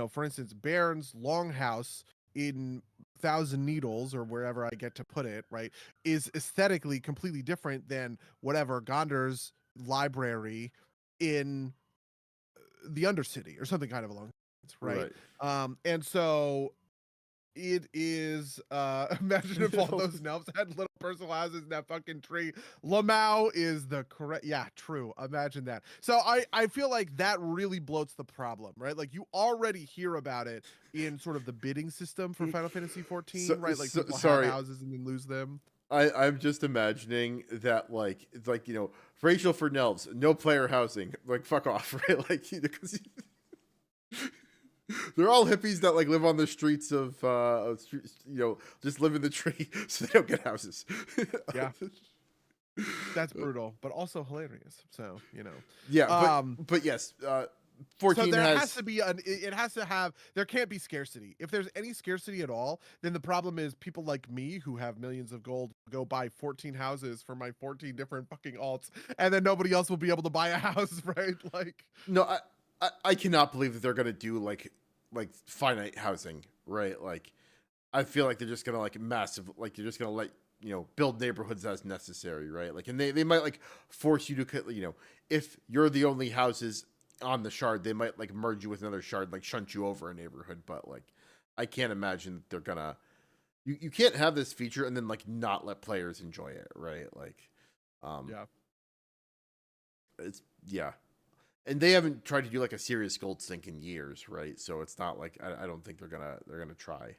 for instance, Baron's longhouse in Thousand Needles or wherever I get to put it, right, is aesthetically completely different than whatever Gondor's library in the Undercity or something kind of along, right? right. And so it is imagine if all those elves had little personal houses in that fucking tree. Lamau is the correct, yeah, true, imagine that. So I feel like that really bloats the problem, right? Like you already hear about it in sort of the bidding system for Final Fantasy 14, right? Like people have Sorry, houses and then lose them. I'm just imagining that, like, it's like racial for Nelves, no player housing, like, fuck off, right? Like, because they're all hippies that like live on the streets of just live in the tree so they don't get houses. Yeah. That's brutal, but also hilarious. So, Yeah, um but yes, so 14 there has has to be it has to have, there can't be scarcity. If there's any scarcity at all, then the problem is people like me who have millions of gold go buy 14 houses for my 14 different fucking alts, and then nobody else will be able to buy a house, right? Like, no, I cannot believe that they're gonna do like finite housing, right? Like, I feel like they're just gonna like massive, like they're just gonna let build neighborhoods as necessary, right? Like, and they might like force you to if you're the only houses on the shard, they might like merge you with another shard, like shunt you over a neighborhood. But like, I can't imagine that they're gonna. You can't have this feature and then like not let players enjoy it, right? Like, yeah. it's yeah, and they haven't tried to do like a serious gold sink in years, right? So it's not like I don't think they're gonna try.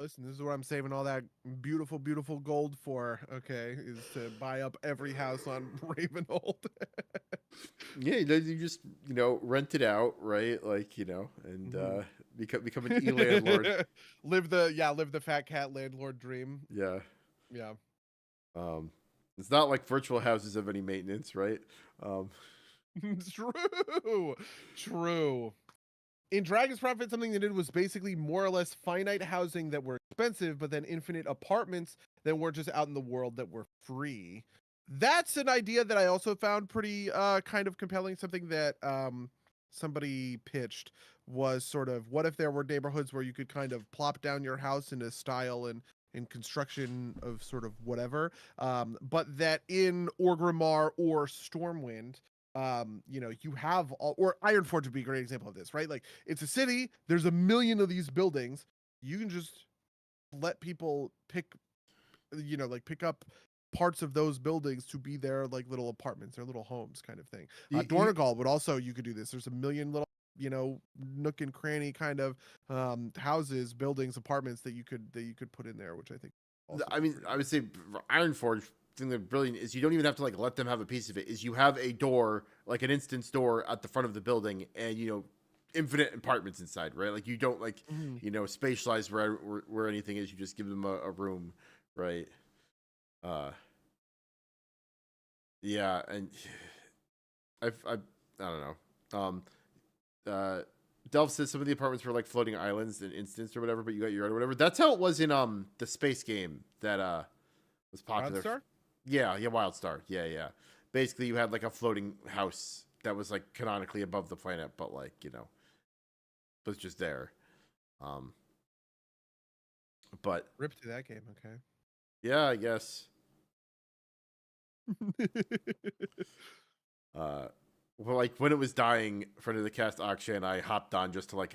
Listen, this is what I'm saving all that beautiful, beautiful gold for, okay, is to buy up every house on Ravenhold. Yeah, you just rent it out, right? Like and become an e landlord. Live the fat cat landlord dream. Yeah. Yeah. Um, it's not like virtual houses have any maintenance, right? Um, True. True. In Dragon's Prophet, something they did was basically more or less finite housing that were expensive, but then infinite apartments that were just out in the world that were free. That's an idea that I also found pretty kind of compelling. Something that somebody pitched was sort of, what if there were neighborhoods where you could kind of plop down your house in a style and construction of sort of whatever, but that in Orgrimmar or Stormwind, you have all, or Ironforge would be a great example of this, right? Like it's a city, there's a million of these buildings. You can just let people like pick up parts of those buildings to be their like little apartments, their little homes kind of thing. you Dornogal would also, you could do this. There's a million little, nook and cranny kind of houses, buildings, apartments that you could put in there, which I think also I mean, I would say Ironforge thing that's brilliant is you don't even have to like let them have a piece of it. Is you have a door, like an instance door at the front of the building, and infinite apartments inside, right? Like you don't like Mhm. spatialize where anything is. You just give them a room, right? Uh, yeah, and I don't know. Uh, Delph says some of the apartments were like floating islands in instance or whatever, but you got your own or whatever. That's how it was in the space game that was popular. Wildstar? Yeah, Wildstar. Yeah, yeah. Basically, you had like a floating house that was like canonically above the planet, but like was just there. Um, but Rip to that game, yeah, I guess. okay. Well, like when it was dying, friend of the cast Akshay and I hopped on just to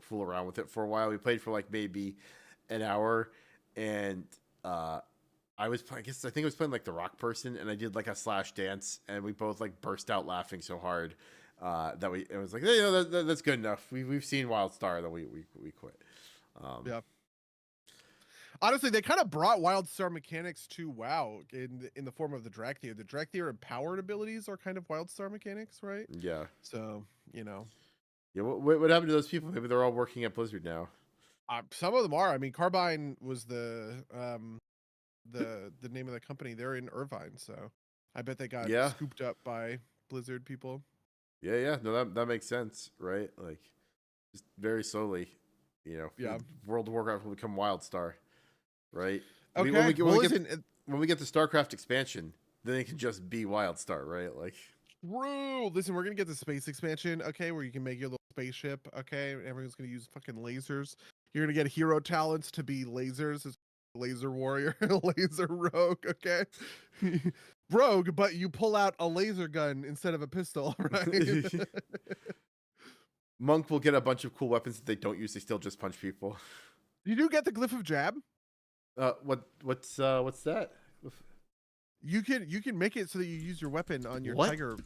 fool around with it for a while. We played for like maybe an hour, and I think I was playing like the rock person, and I did like a slash dance, and we both like burst out laughing so hard that it was like, hey, that's good enough. We've seen Wildstar, then we quit. Yeah. Honestly, they kind of brought WildStar mechanics to WoW in the form of the Drakthir. The Drakthir empowered abilities are kind of WildStar mechanics, right? Yeah. So, you know. Yeah. What happened to those people? Maybe they're all working at Blizzard now. Some of them are. I mean, Carbine was the name of the company. They're in Irvine, so I bet they got Yeah. scooped up by Blizzard people. Yeah. Yeah. No, that makes sense, right? Like, just very slowly, Yeah. World of Warcraft will become WildStar, right? Okay. Well, listen. When we get the StarCraft expansion, then it can just be WildStar, right? Like, True. Listen, we're gonna get the space expansion, okay, where you can make your little spaceship, okay. Everyone's gonna use fucking lasers. You're gonna get hero talents to be lasers, it's laser warrior, laser rogue, okay. Rogue, but you pull out a laser gun instead of a pistol, right? Monk will get a bunch of cool weapons that they don't use. They still just punch people. You do get the glyph of jab. What's that? You can make it so that you use your weapon on your What? tiger.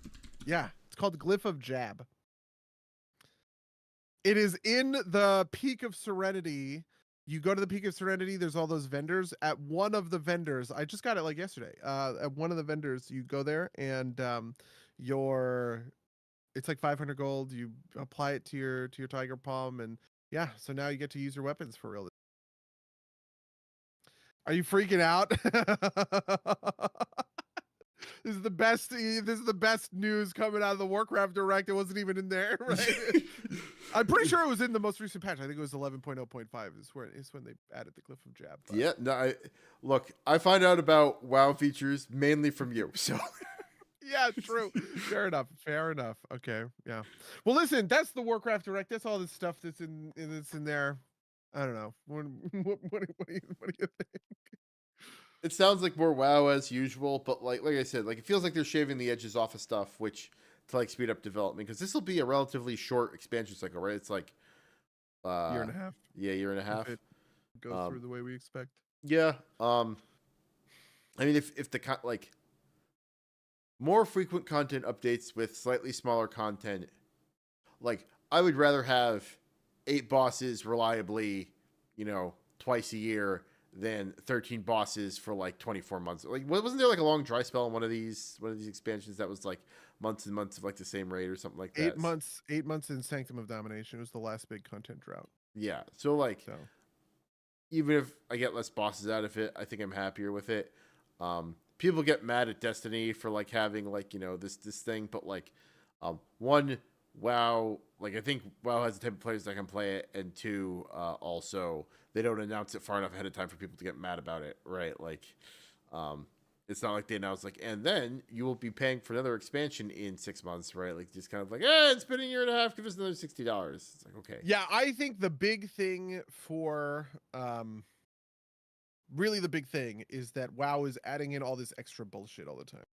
Yeah, it's called the glyph of jab. It is in the Peak of Serenity. You go to the Peak of Serenity, there's all those vendors. At one of the vendors, I just got it like yesterday. At one of the vendors, you go there and it's like 500 gold. You apply it to your tiger palm, and yeah, so now you get to use your weapons for real. Are you freaking out? This is the best. This is the best news coming out of the Warcraft Direct. It wasn't even in there, right? I'm pretty sure it was in the most recent patch. I think it was 11.0.5 is when they added the glyph of jab. But. Yeah, no. I find out about WoW features mainly from you. So yeah, true. Fair enough. Okay, yeah. Well, listen, that's the Warcraft Direct. That's all this stuff that's in there. I don't know. What do you think? it sounds like more WoW as usual, but like I said, like it feels like they're shaving the edges off of stuff, which to like speed up development, because this will be a relatively short expansion cycle, right? It's like Year and a half. Yeah, year and a half. If it goes through the way we expect. Yeah. I mean, if the like more frequent content updates with slightly smaller content, like I would rather have 8 bosses reliably, twice a year than 13 bosses for like 24 months. Like, wasn't there like a long dry spell in one of these expansions that was like months and months of like the same raid or something like that? 8 months in Sanctum of Domination was the last big content drought. Yeah. So like, even if I get less bosses out of it, I think I'm happier with it. People get mad at Destiny for like having like, this thing, but like, one, WoW, like I think WoW has the type of players that can play it, and 2, also they don't announce it far enough ahead of time for people to get mad about it, right? Like, it's not like they announce like, and then you will be paying for another expansion in 6 months, right? Like, just kind of like, it's been a year and a half, give us another $60. It's like, okay. Yeah, I think the big thing for really the big thing is that WoW is adding in all this extra bullshit all the time.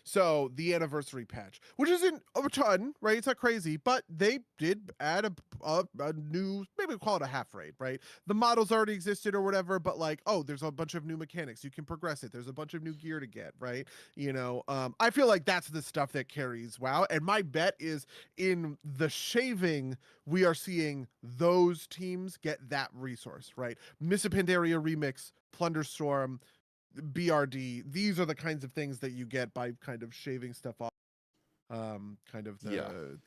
So the anniversary patch, which isn't a ton, right? It's not crazy, but they did add a new, maybe we'll call it a half raid, right? The models already existed or whatever, but like, there's a bunch of new mechanics. You can progress it. There's a bunch of new gear to get, right? I feel like that's the stuff that carries WoW. And my bet is in the shaving, we are seeing those teams get that resource, right? Missa Pandaria Remix, Plunderstorm, BRD, these are the kinds of things that you get by kind of shaving stuff off kind of the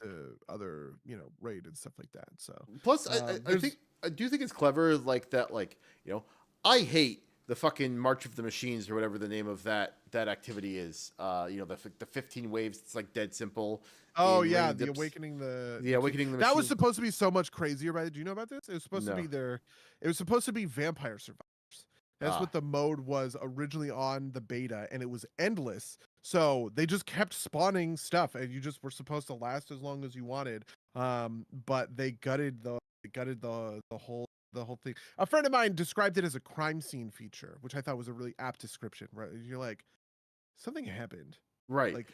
other raid and stuff like that. So plus I do think it's clever like that, like I hate the fucking March of the Machines or whatever the name of that activity is. The 15 waves. It's like dead simple. Oh yeah, the Awakening the Awakening the that Machines. was supposed to be so much crazier, right? Did you know about this? It was supposed to be it was supposed to be Vampire Survivors. That's what the mode was originally on the beta, and it was endless. So they just kept spawning stuff, and you just were supposed to last as long as you wanted. But they gutted the whole thing. A friend of mine described it as a crime scene feature, which I thought was a really apt description. Right? You're like, something happened. Right. Like,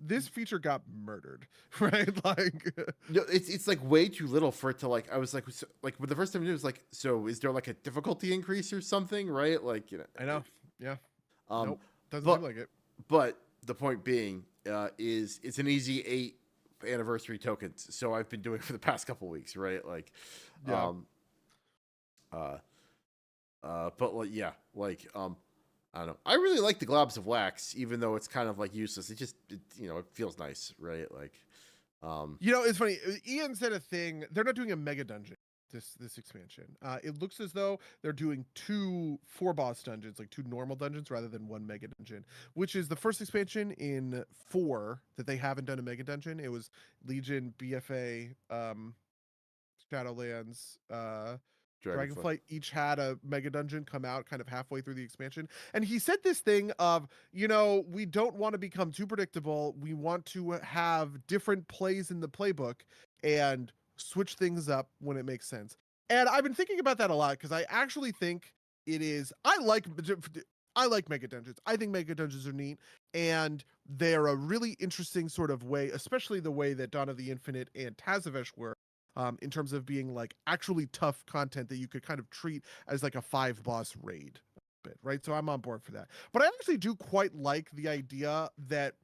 this feature got murdered, right? Like, no, it's like way too little for it to like. I was like, when the first time it was like, so is there like a difficulty increase or something, right? Like, I know, yeah. Nope, doesn't seem like it. But the point being, is it's an easy 8 anniversary tokens. So I've been doing it for the past couple weeks, right? Like, But like, yeah, like, I don't know. I really like the globs of wax, even though it's kind of like useless. It feels nice, right? Like, It's funny. Ian said a thing. They're not doing a mega dungeon this expansion. It looks as though they're doing 2 4 boss dungeons, like 2 normal dungeons rather than 1 mega dungeon, which is the first expansion in 4 that they haven't done a mega dungeon. It was Legion, BFA, Shadowlands, Dragonflight. Dragonflight each had a mega dungeon come out kind of halfway through the expansion. And he said this thing of, we don't want to become too predictable. We want to have different plays in the playbook and switch things up when it makes sense. And I've been thinking about that a lot because I actually think it is I like mega dungeons. I think mega dungeons are neat and they're a really interesting sort of way, especially the way that Dawn of the Infinite and Tazavesh were, in terms of being like actually tough content that you could kind of treat as like a 5 boss raid bit, right? So I'm on board for that. But I actually do quite like the idea that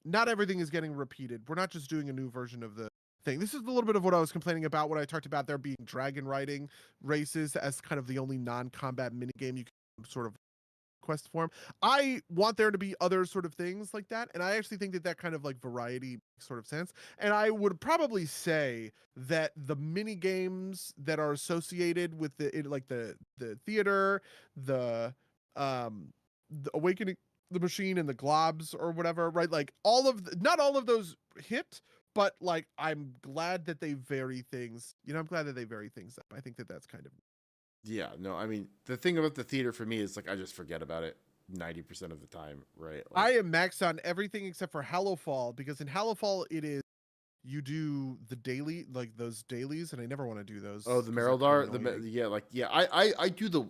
not everything is getting repeated. We're not just doing a new version of the thing. This is a little bit of what I was complaining about when I talked about there being dragon riding races as kind of the only non-combat minigame you can sort of quest form. I want there to be other sort of things like that, and I actually think that kind of like variety makes sort of sense. And I would probably say that the mini games that are associated with the theater, the awakening the machine and the globs or whatever, right? Like not all of those hit, but like I'm glad that they vary things. I'm glad that they vary things up. I think that that's kind of Yeah, no, I mean, the thing about the theater for me is like I just forget about it 90% of the time, right? Like, I am maxed on everything except for Hallowfall, because in Hallowfall it is you do the daily, like those dailies, and I never want to do those the because they're kind Merildar, of annoying.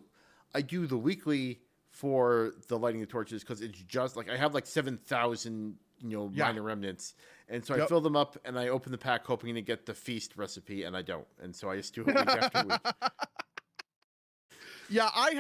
I do the weekly for the lighting the torches because it's just like I have like 7,000 Yeah. minor remnants, and so I Yep. fill them up and I open the pack hoping to get the feast recipe, and I don't, and so I just do it week after week. Yeah, I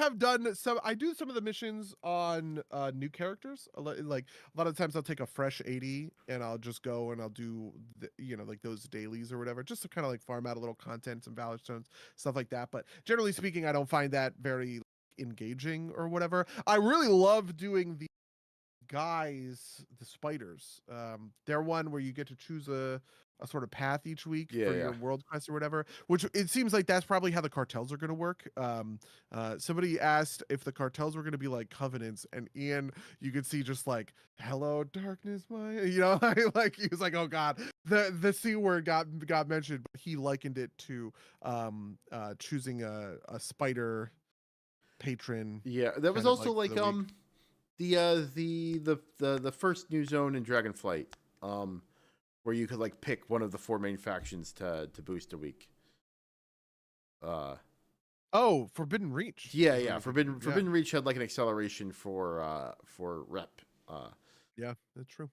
do some of the missions on new characters. Like a lot of times I'll take a fresh 80 and I'll just go and I'll do like those dailies or whatever, just to kind of like farm out a little content, some valor stones, stuff like that. But generally speaking, I don't find that very engaging or whatever. I really love doing the spiders. They're one where you get to choose a sort of path each week Yeah, for yeah. your world quest or whatever, which it seems like that's probably how the cartels are going to work. Somebody asked if the cartels were going to be like covenants, and Ian, you could see just like, hello darkness, my, like he was like, oh god, the C word got mentioned, but he likened it to choosing a spider patron. Yeah, that was Kind of also like for like the week. the first new zone in Dragonflight, where you could like pick one of the 4 main factions to boost a week. Oh, Forbidden Reach. Yeah, Is what yeah. you're thinking of. Forbidden Reach had like an acceleration for rep. Yeah, that's true.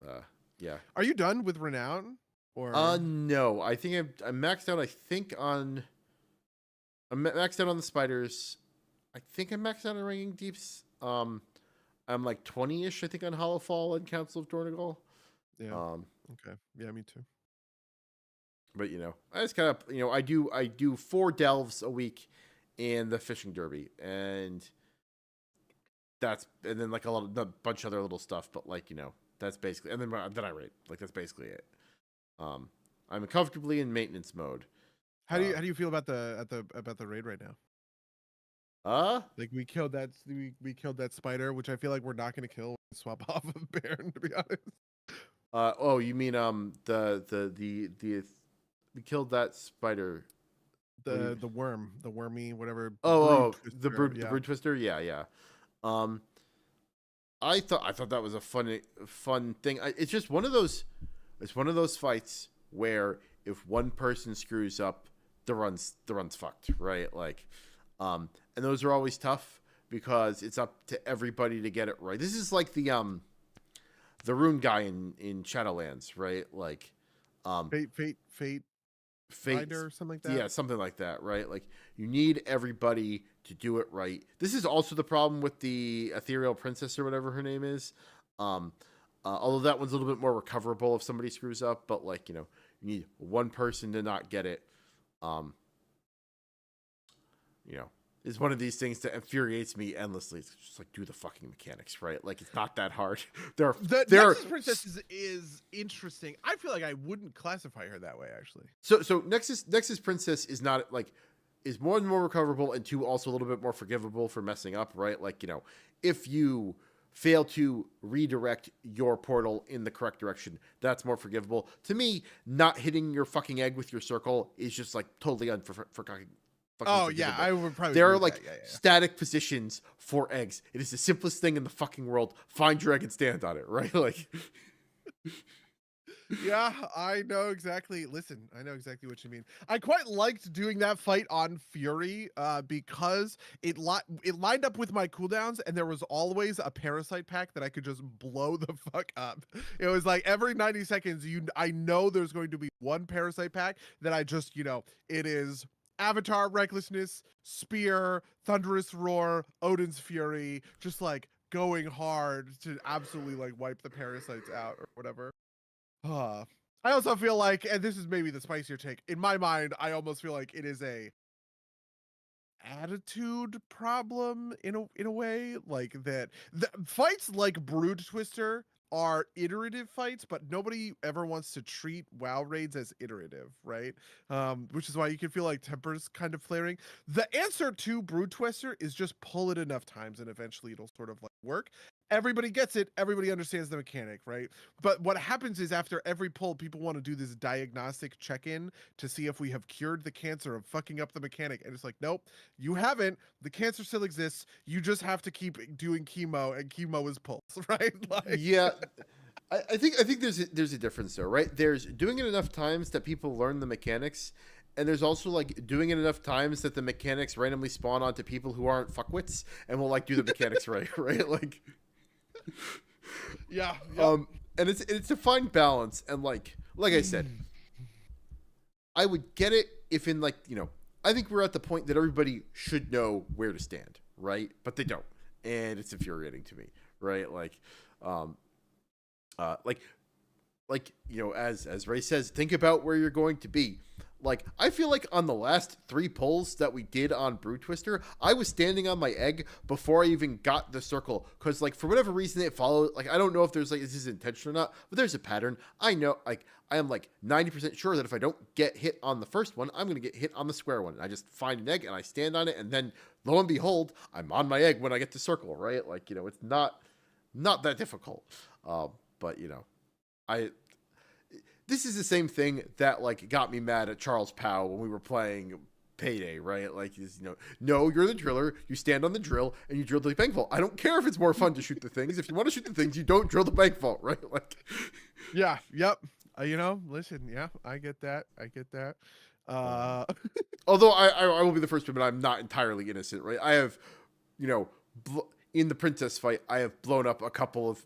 Uh, yeah. Are you done with Renown? Or No, I think I'm maxed out. I'm maxed out on the spiders. I think I'm maxed out on Ringing Deeps. I'm like 20-ish, I think, on Hollowfall and Council of Dornegal. yeah. Okay. Yeah, me too. But I just kind of I do 4 delves a week in the fishing derby, and then like a bunch of other little stuff, but like that's basically, and then I rate, like that's basically it. I'm comfortably in maintenance mode. How do you feel about the raid right now? Like we killed that spider, which I feel like we're not going to kill and swap off of Baron, to be honest. Oh, you mean we killed that spider. The wormy, whatever. The brood twister. Yeah, yeah. I thought that was a fun thing. It's just one of those. It's one of those fights where if one person screws up, the run's fucked, right? Like, and those are always tough because it's up to everybody to get it right. This is like the rune guy in Shadowlands, right? Like, Fate or something like that. Yeah, something like that, right? Like you need everybody to do it right. This is also the problem with the Ethereal Princess or whatever her name is. Although that one's a little bit more recoverable if somebody screws up, but like you need one person to not get it. is one of these things that infuriates me endlessly. It's just like, do the fucking mechanics, right? Like, it's not that hard. The Nexus Princess is interesting. I feel like I wouldn't classify her that way, actually. So Nexus Princess is not like, is more and more recoverable, and two, also a little bit more forgivable for messing up, right? Like, you know, if you fail to redirect your portal in the correct direction, that's more forgivable. To me, not hitting your fucking egg with your circle is just like totally fucking Oh yeah, I would probably. There are like static positions for eggs. It is the simplest thing in the fucking world. Find your egg and stand on it, right? Like, yeah, I know exactly. Listen, I know exactly what you mean. I quite liked doing that fight on Fury because it lined up with my cooldowns, and there was always a parasite pack that I could just blow the fuck up. It was like every 90 seconds, I know there's going to be one parasite pack that I just, you know, it is Avatar Recklessness, Spear, Thunderous Roar, Odin's Fury, just like going hard to absolutely like wipe the parasites out or whatever. I also feel like, and this is maybe the spicier take, in my mind, I almost feel like it is a attitude problem in a way, like that the fights like Brood Twister are iterative fights, but nobody ever wants to treat WoW raids as iterative, right? Which is why you can feel like tempers kind of flaring. The answer to Brood Twister is just pull it enough times and eventually it'll sort of like work. Everybody gets it, everybody understands the mechanic, right? But what happens is after every pull, people want to do this diagnostic check-in to see if we have cured the cancer of fucking up the mechanic. And it's like, nope, you haven't. The cancer still exists. You just have to keep doing chemo, and chemo is pulse, right? Like, yeah, I think there's a difference though, right? There's doing it enough times that people learn the mechanics, and there's also like doing it enough times that the mechanics randomly spawn onto people who aren't fuckwits and will like do the mechanics right, right? Like, yeah. And it's a fine balance, and like I said, I would get it if in like, you know, I think we're at the point that everybody should know where to stand, right? But they don't, and it's infuriating to me, right? Like, like you know, as Ray says, think about where you're going to be. Like, I feel like on the last 3 pulls that we did on Brood Twister, I was standing on my egg before I even got the circle. Because, like, for whatever reason it followed, like, I don't know if there's, like, this is intentional or not, but there's a pattern. I know, like, I am, like, 90% sure that if I don't get hit on the first one, I'm going to get hit on the square one. And I just find an egg and I stand on it, and then, lo and behold, I'm on my egg when I get to circle, right? Like, you know, it's not that difficult. But, you know, this is the same thing that like got me mad at Charles Powell when we were playing Payday, right? Like, you know, no, you're the driller. You stand on the drill and you drill the bank vault. I don't care if it's more fun to shoot the things. If you want to shoot the things, you don't drill the bank vault, right? Like, yeah, yep. You know, listen, yeah, I get that. Although I will be the first to admit I'm not entirely innocent, right? I have, you know, in the princess fight, I have blown up a couple of,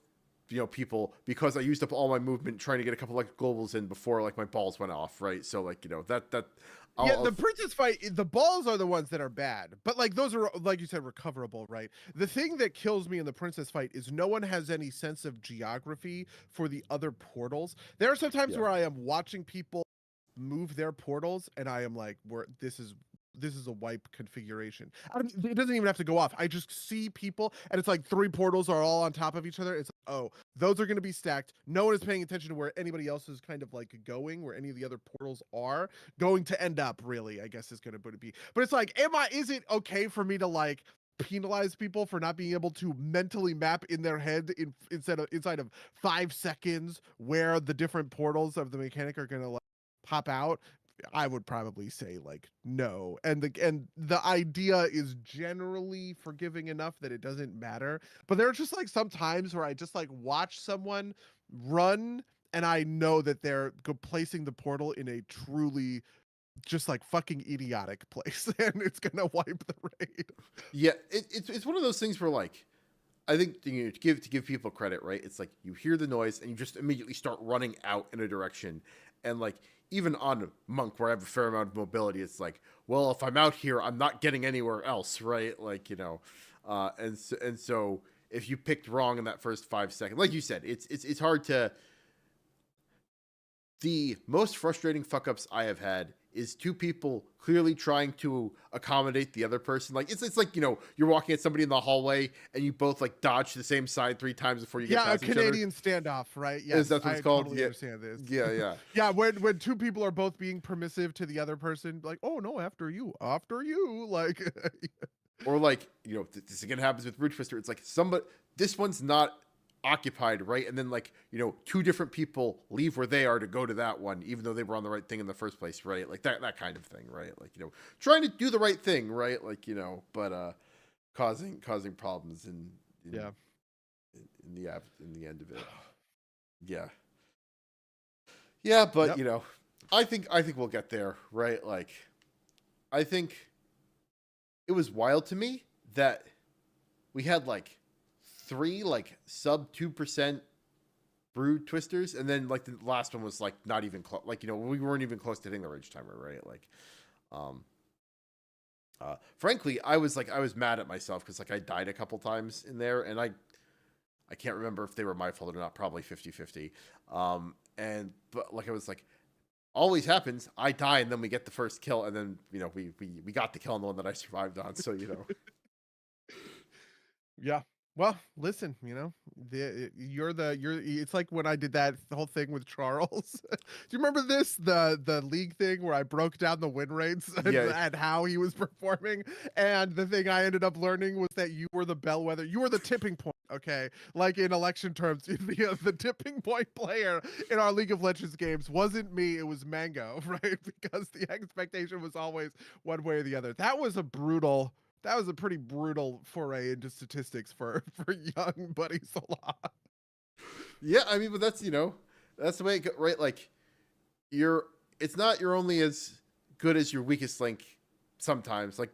you know, people because I used up all my movement trying to get a couple like globals in before like my balls went off, right? So like, you know, the princess fight, the balls are the ones that are bad, but like those are, like you said, recoverable, right? The thing that kills me in the princess fight is no one has any sense of geography for the other portals. There are some times where I am watching people move their portals and I am like, this is a wipe configuration. It doesn't even have to go off. I just see people and it's like 3 portals are all on top of each other. It's like, oh, those are going to be stacked. No one is paying attention to where anybody else is kind of like going, where any of the other portals are going to end up, really, I guess is going to be. But it's like, is it okay for me to like penalize people for not being able to mentally map in their head inside of 5 seconds where the different portals of the mechanic are going to like pop out? I would probably say like no. And the idea is generally forgiving enough that it doesn't matter. But there are just like some times where I just like watch someone run and I know that they're placing the portal in a truly just like fucking idiotic place and it's gonna wipe the raid. Yeah, it's one of those things where like, I think, you know, to give people credit, right? It's like you hear the noise and you just immediately start running out in a direction. And like, even on Monk, where I have a fair amount of mobility, it's like, well, if I'm out here, I'm not getting anywhere else, right? Like, you know, and so if you picked wrong in that first 5 seconds, like you said, it's hard to. the most frustrating fuck ups I have had is two people clearly trying to accommodate the other person. Like it's like, you're walking at somebody in the hallway and you both like dodge to the same side 3 times before you get Yeah, a past each other. Canadian standoff, right? Is Yes, that what it's I called? totally Yeah. understand this. Yeah, yeah. Yeah, when two people are both being permissive to the other person, like, oh no, after you, like, Or like, this again happens with Root Twister. It's like this one's not occupied, right? And then like, two different people leave where they are to go to that one, even though they were on the right thing in the first place, right? Like that kind of thing, right? Like, trying to do the right thing, right? Like, but causing problems yeah, in the end of it. Yeah. Yeah, but yep. I think we'll get there, right? Like, I think it was wild to me that we had like 3 like sub 2% brood twisters, and then like the last one was like not even close. Like, we weren't even close to hitting the rage timer, right? Like, frankly, I was mad at myself because like I died a couple times in there, and I can't remember if they were my fault or not. Probably 50-50. But like I was like, always happens. I die and then we get the first kill, and then we got the kill on the one that I survived on. So Yeah. Well, listen, it's like when I did that whole thing with Charles. Do you remember this? The league thing where I broke down the win rates and how he was performing. And the thing I ended up learning was that you were the bellwether. You were the tipping point. Okay. Like in election terms, the tipping point player in our League of Legends games wasn't me, it was Mango, right? Because the expectation was always one way or the other. That was a pretty brutal foray into statistics for young Buddy Salah. Yeah, I mean, but that's that's the way it go, right? Like, it's not you're only as good as your weakest link. Sometimes, like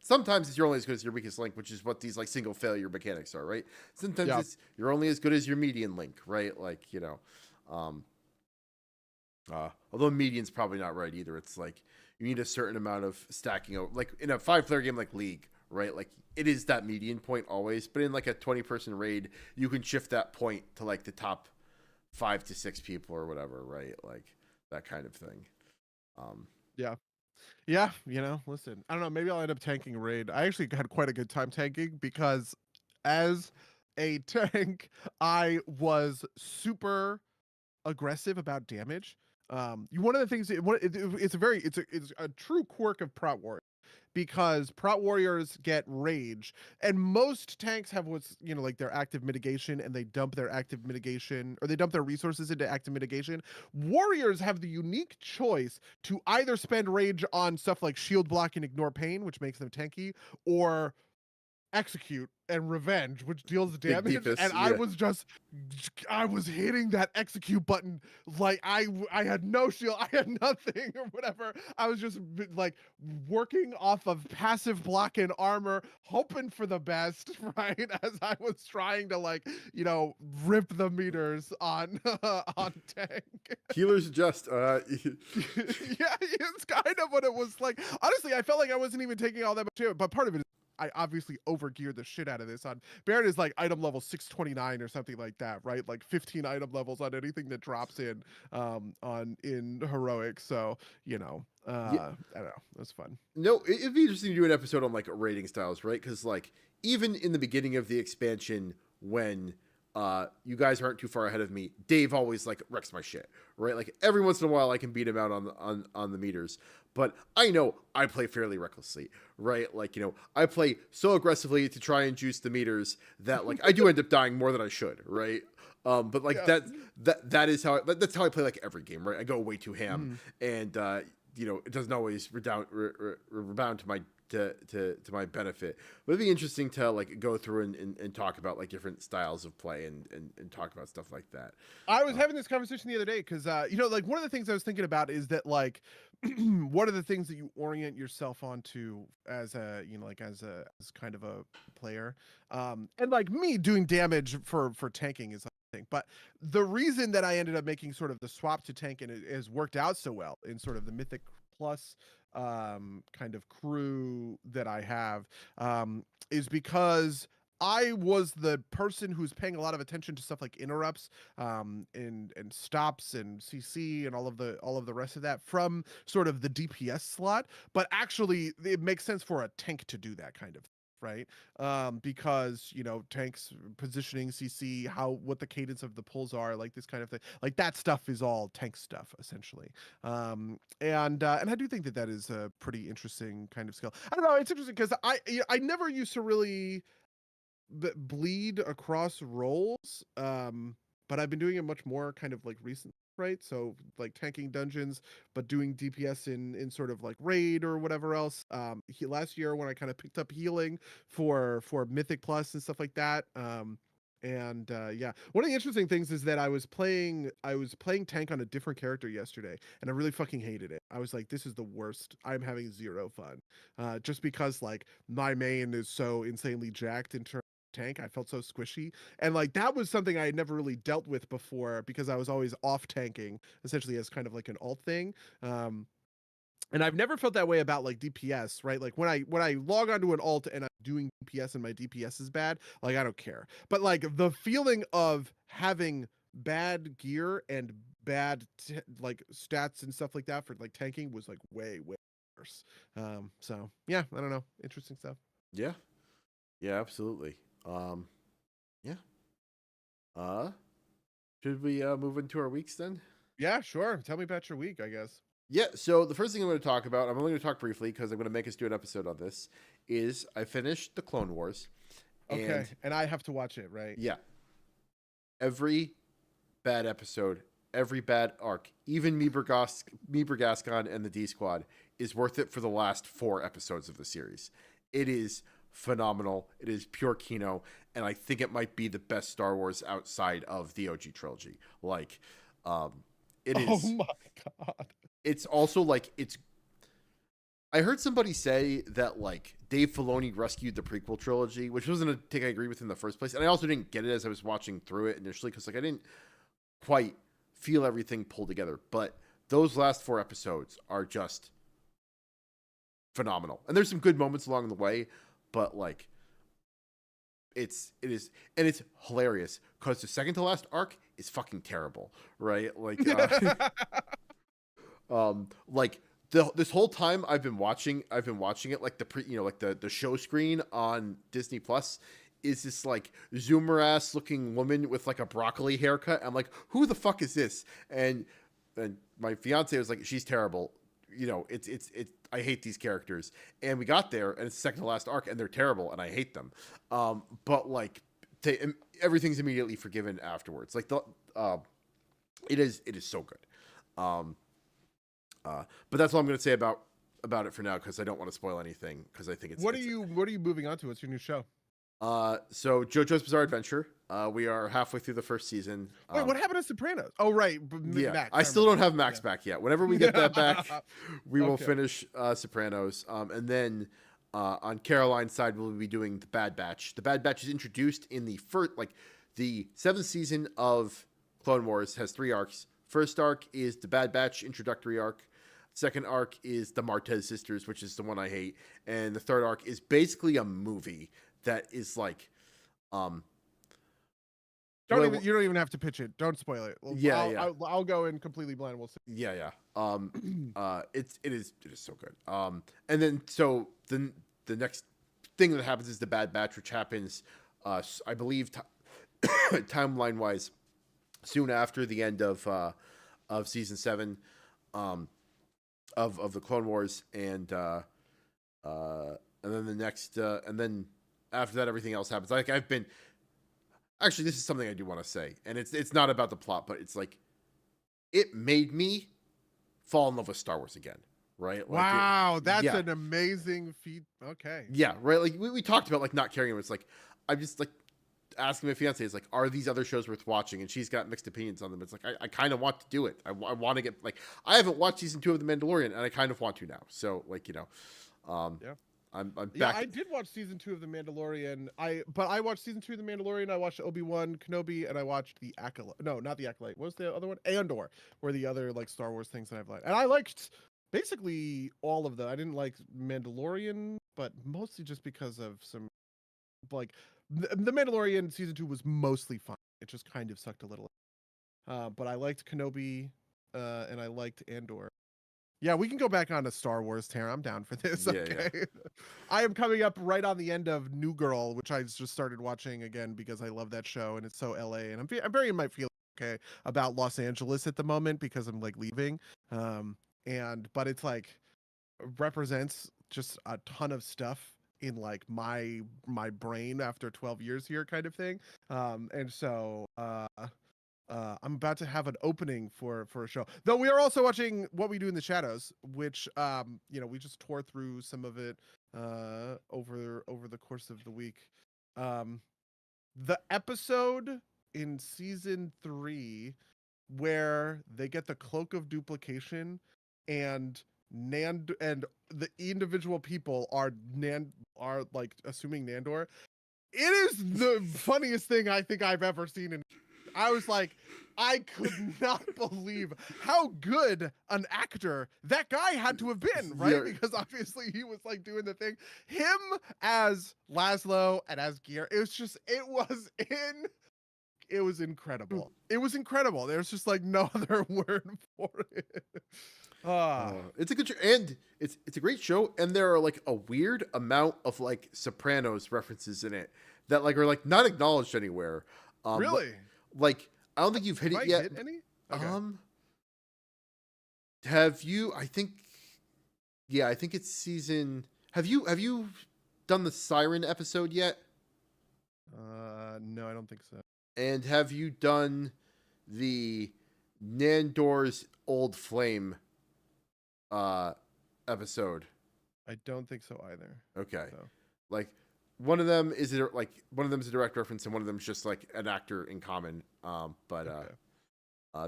sometimes it's you're only as good as your weakest link, which is what these like single failure mechanics are, right? Sometimes it's you're only as good as your median link, right? Like, although median's probably not right either. It's like you need a certain amount of stacking, like in a 5-player game like League, right? Like it is that median point always, but in like a 20-person raid, you can shift that point to like the top 5 to 6 people or whatever, right? Like that kind of thing. Yeah, listen, I don't know, maybe I'll end up tanking raid. I actually had quite a good time tanking because as a tank, I was super aggressive about damage. One of the things, it's a true quirk of Prot Warrior, because Prot Warriors get rage, and most tanks have what's like their active mitigation, and they dump their active mitigation, or they dump their resources into active mitigation. Warriors have the unique choice to either spend rage on stuff like shield block and ignore pain, which makes them tanky, or execute and revenge, which deals damage. Deepest, and yeah. I was hitting that execute button like I had no shield, I had nothing or whatever. I was just like working off of passive block and armor, hoping for the best, right? As I was trying to rip the meters on on tank. Healers just Yeah, it's kind of what it was like. Honestly, I felt like I wasn't even taking all that much damage, but part of it is I obviously overgeared the shit out of this. On Baron is like item level 629 or something like that, right? Like 15 item levels on anything that drops in heroic. So I don't know, that's fun. No, it'd be interesting to do an episode on like rating styles, right? Because like even in the beginning of the expansion, when you guys aren't too far ahead of me, Dave always like wrecks my shit, right? Like every once in a while I can beat him out on the meters, but I know I play fairly recklessly, right? Like I play so aggressively to try and juice the meters that like I do end up dying more than I should, right? But like that is how that's how I play like every game, right? I go way too ham, and it doesn't always rebound to my to my benefit. But it'd be interesting to like go through and talk about like different styles of play and talk about stuff like that. I was having this conversation the other day because like one of the things I was thinking about is that like one of the things that you orient yourself onto as as kind of a player, and like me doing damage for tanking is thing. But the reason that I ended up making sort of the swap to tank and it has worked out so well in sort of the Mythic Plus kind of crew that I have is because I was the person who's paying a lot of attention to stuff like interrupts, and stops and CC and all of the rest of that from sort of the DPS slot. But actually, it makes sense for a tank to do that kind of thing, right? Because tanks positioning, CC, what the cadence of the pulls are, like this kind of thing, like that stuff is all tank stuff essentially. And I do think that is a pretty interesting kind of skill. I don't know, it's interesting because I never used to really bleed across roles, but I've been doing it much more kind of like recent, right? So like tanking dungeons, but doing DPS in sort of like raid or whatever else. Last year when I kind of picked up healing for Mythic Plus and stuff like that. And yeah, one of the interesting things is that I was playing tank on a different character yesterday, and I really fucking hated it. I was like, this is the worst. I'm having zero fun, just because like my main is so insanely jacked in terms of tank. I felt so squishy, and like that was something I had never really dealt with before because I was always off tanking essentially as kind of like an alt thing. And I've never felt that way about like DPS, right? Like when I log onto an alt and I'm doing DPS and my DPS is bad, like I don't care. But like the feeling of having bad gear and bad like stats and stuff like that for like tanking was like way worse. So yeah, I don't know, interesting stuff. Yeah, yeah, absolutely. Yeah. Should we move into our weeks then? Yeah, sure. Tell me about your week, I guess. Yeah, so the first thing I'm going to talk about, I'm only going to talk briefly because I'm going to make us do an episode on this, is I finished the Clone Wars. Okay, and I have to watch it, right? Yeah. Every bad episode, every bad arc, even Meeber Gascon and the D Squad is worth it for the last 4 episodes of the series. It is phenomenal. It is pure Kino, and I think it might be the best Star Wars outside of the OG trilogy. Like, it is. Oh my god. It's also like I heard somebody say that like Dave Filoni rescued the prequel trilogy, which wasn't a take I agree with in the first place. And I also didn't get it as I was watching through it initially because like I didn't quite feel everything pulled together. But those last 4 episodes are just phenomenal. And there's some good moments along the way, but like it is hilarious because the second to last arc is fucking terrible, right? Like like this whole time I've been watching it, like the show screen on Disney Plus is this like zoomer ass looking woman with like a broccoli haircut. I'm like, who the fuck is this? And my fiance was like, she's terrible. It's I hate these characters. And we got there, and it's the second to last arc, and they're terrible, and I hate them. But like everything's immediately forgiven afterwards. Like it is so good. But that's all I'm going to say about it for now because I don't want to spoil anything because I think it's. What are you moving on to? What's your new show? So JoJo's Bizarre Adventure. We are halfway through the first season. Wait, what happened to Sopranos? Oh, right. Yeah, Max, I still don't have Max back yet. Whenever we get that back, we will finish Sopranos. And then on Caroline's side, we'll be doing the Bad Batch. The Bad Batch is introduced in the the 7th season of Clone Wars has 3 arcs. First arc is the Bad Batch introductory arc. Second arc is the Martez sisters, which is the one I hate. And the third arc is basically a movie that is like, you don't even have to pitch it. Don't spoil it. I'll go in completely blind. We'll see. Yeah. It is so good. And then so the next thing that happens is the Bad Batch, which happens, I believe, timeline wise, soon after the end of season 7, of the Clone Wars, and then the next, and then after that, everything else happens. Like actually, this is something I do want to say, and it's not about the plot, but it's like it made me fall in love with Star Wars again, right? Like wow, that's an amazing feat. Okay, yeah, right. Like we talked about like not caring. It's like I'm just like asking my fiance, is like, are these other shows worth watching? And she's got mixed opinions on them. It's like I kind of want to do it. I want to get like I haven't watched season 2 of The Mandalorian, and I kind of want to now. So like yeah. I'm back. Yeah, I did watch season 2 of The Mandalorian. I watched season 2 of The Mandalorian. I watched Obi-Wan Kenobi, and I watched the Acolyte. No, not the Acolyte. What was the other one? Andor were the other like Star Wars things that I've liked. And I liked basically all of them. I didn't like Mandalorian, but mostly just because of some like The Mandalorian season 2 was mostly fun. It just kind of sucked a little. But I liked Kenobi, and I liked Andor. Yeah, we can go back on to Star Wars, Tara. I'm down for this. Yeah, Okay. I am coming up right on the end of New Girl, which I just started watching again because I love that show and it's so LA. And I'm very in my feelings, okay, about Los Angeles at the moment because I'm like leaving. But it's like represents just a ton of stuff in like my brain after 12 years here kind of thing. I'm about to have an opening for a show. Though we are also watching What We Do in the Shadows, which we just tore through some of it over the course of the week. The episode in season 3 where they get the cloak of duplication and and the individual people are like assuming Nandor. It is the funniest thing I think I've ever seen in I was like, I could not believe how good an actor that guy had to have been, right? Yeah. Because obviously he was like doing the thing. Him as Laszlo and as Gear, it was incredible. It was incredible. There's just like no other word for it. It's a good show, and it's a great show, and there are like a weird amount of like Sopranos references in it that like are like not acknowledged anywhere. Really? Like, I don't think you've hit it yet. Hit any? Okay. Have you? I think it's season. Have you done the Siren episode yet? No, I don't think so. And have you done the Nandor's Old Flame episode? I don't think so either. Okay. So. Like one of them is a direct reference and one of them is just like an actor in common.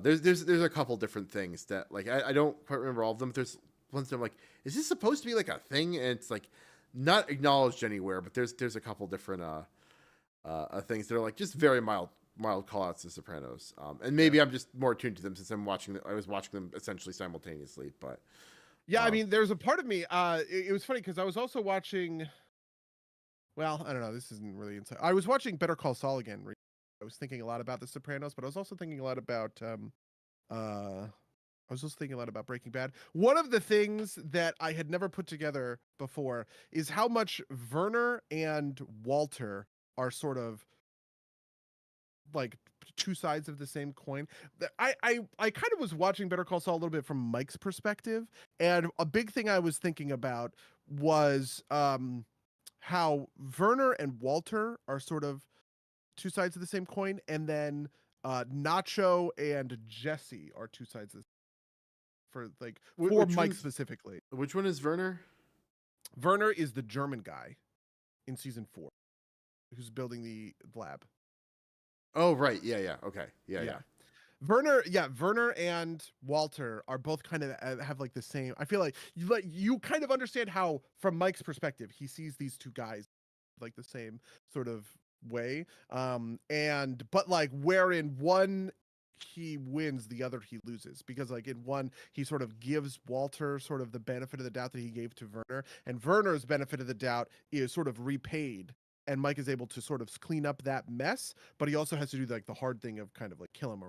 There's a couple different things that like I don't quite remember all of them. There's ones that I'm like, is this supposed to be like a thing? And it's like not acknowledged anywhere, but there's a couple different things that are like just very mild call outs to Sopranos. And maybe I'm just more attuned to them since I was watching them essentially simultaneously. But yeah, I mean, there's a part of me. It was funny because I was also watching. Well, I don't know. This isn't really inside. I was watching Better Call Saul again. I was thinking a lot about The Sopranos, but I was also thinking a lot about Breaking Bad. One of the things that I had never put together before is how much Werner and Walter are sort of like two sides of the same coin. I kind of was watching Better Call Saul a little bit from Mike's perspective, and a big thing I was thinking about was how Werner and Walter are sort of two sides of the same coin, and then Nacho and Jesse are two sides of for Mike specifically. Which one is Werner? Werner is the German guy in season 4 who's building the lab. Oh, right. Yeah. Okay. Yeah. Werner and Walter are both kind of have like the same. I feel like you kind of understand how, from Mike's perspective, he sees these two guys like the same sort of way. But like where in one he wins, the other he loses, because like in one he sort of gives Walter sort of the benefit of the doubt that he gave to Werner, and Werner's benefit of the doubt is sort of repaid. And Mike is able to sort of clean up that mess, but he also has to do like the hard thing of kind of like kill him.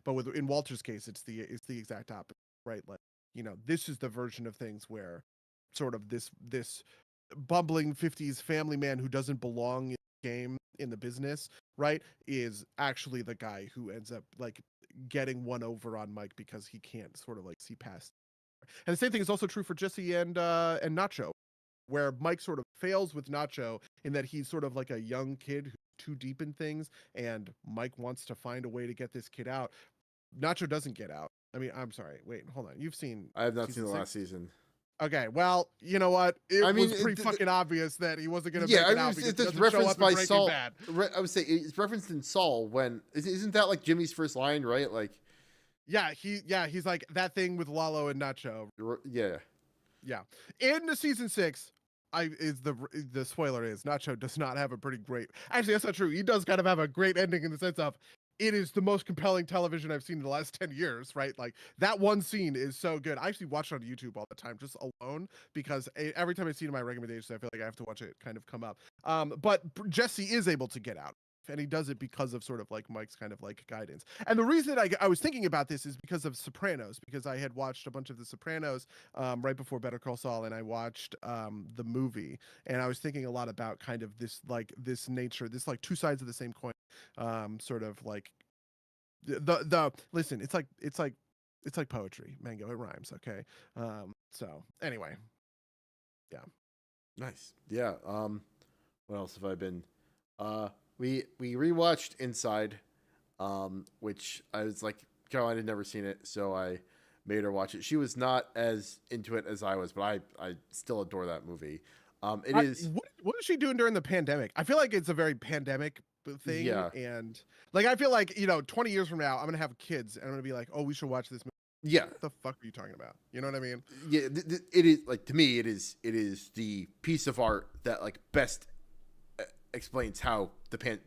But in Walter's case, it's the exact opposite, right? Like, this is the version of things where sort of this bumbling 50s family man who doesn't belong in the game, in the business, right, is actually the guy who ends up like getting one over on Mike because he can't sort of like see past. And the same thing is also true for Jesse and Nacho, where Mike sort of fails with Nacho in that he's sort of like a young kid who's too deep in things, and Mike wants to find a way to get this kid out. Nacho doesn't get out. I mean, I'm sorry. Wait, hold on. You've seen... I have not seen the last season. Okay, well, you know what? It was pretty fucking obvious that he wasn't going to make it out because he doesn't show up in Breaking Saul. Bad. I would say it's referenced in Saul when... Isn't that like Jimmy's first line, right? Like... Yeah, he's like that thing with Lalo and Nacho. Yeah. Yeah. In the season 6, the spoiler is Nacho does not have a pretty great... Actually, that's not true. He does kind of have a great ending in the sense of it is the most compelling television I've seen in the last 10 years, right? Like that one scene is so good. I actually watch it on YouTube all the time, just alone, because every time I see it in my recommendations, I feel like I have to watch it kind of come up. But Jesse is able to get out. And he does it because of sort of like Mike's kind of like guidance. And the reason I was thinking about this is because of Sopranos, because I had watched a bunch of the Sopranos right before Better Call Saul, and I watched the movie, and I was thinking a lot about kind of this nature, this like two sides of the same coin, sort of like the listen, it's like poetry, Mango, it rhymes, okay? So anyway, yeah. Nice. Yeah. What else have I been? We rewatched Inside, which I was like, Caroline had never seen it, so I made her watch it. She was not as into it as I was, but I still adore that movie. It is. What is she doing during the pandemic? I feel like it's a very pandemic thing, Yeah. and like I feel like 20 years from now, I'm gonna have kids, and I'm gonna be like, oh, we should watch this movie. Yeah. What the fuck are you talking about? You know what I mean? Yeah. It is like, to me, it is the piece of art that like best explains how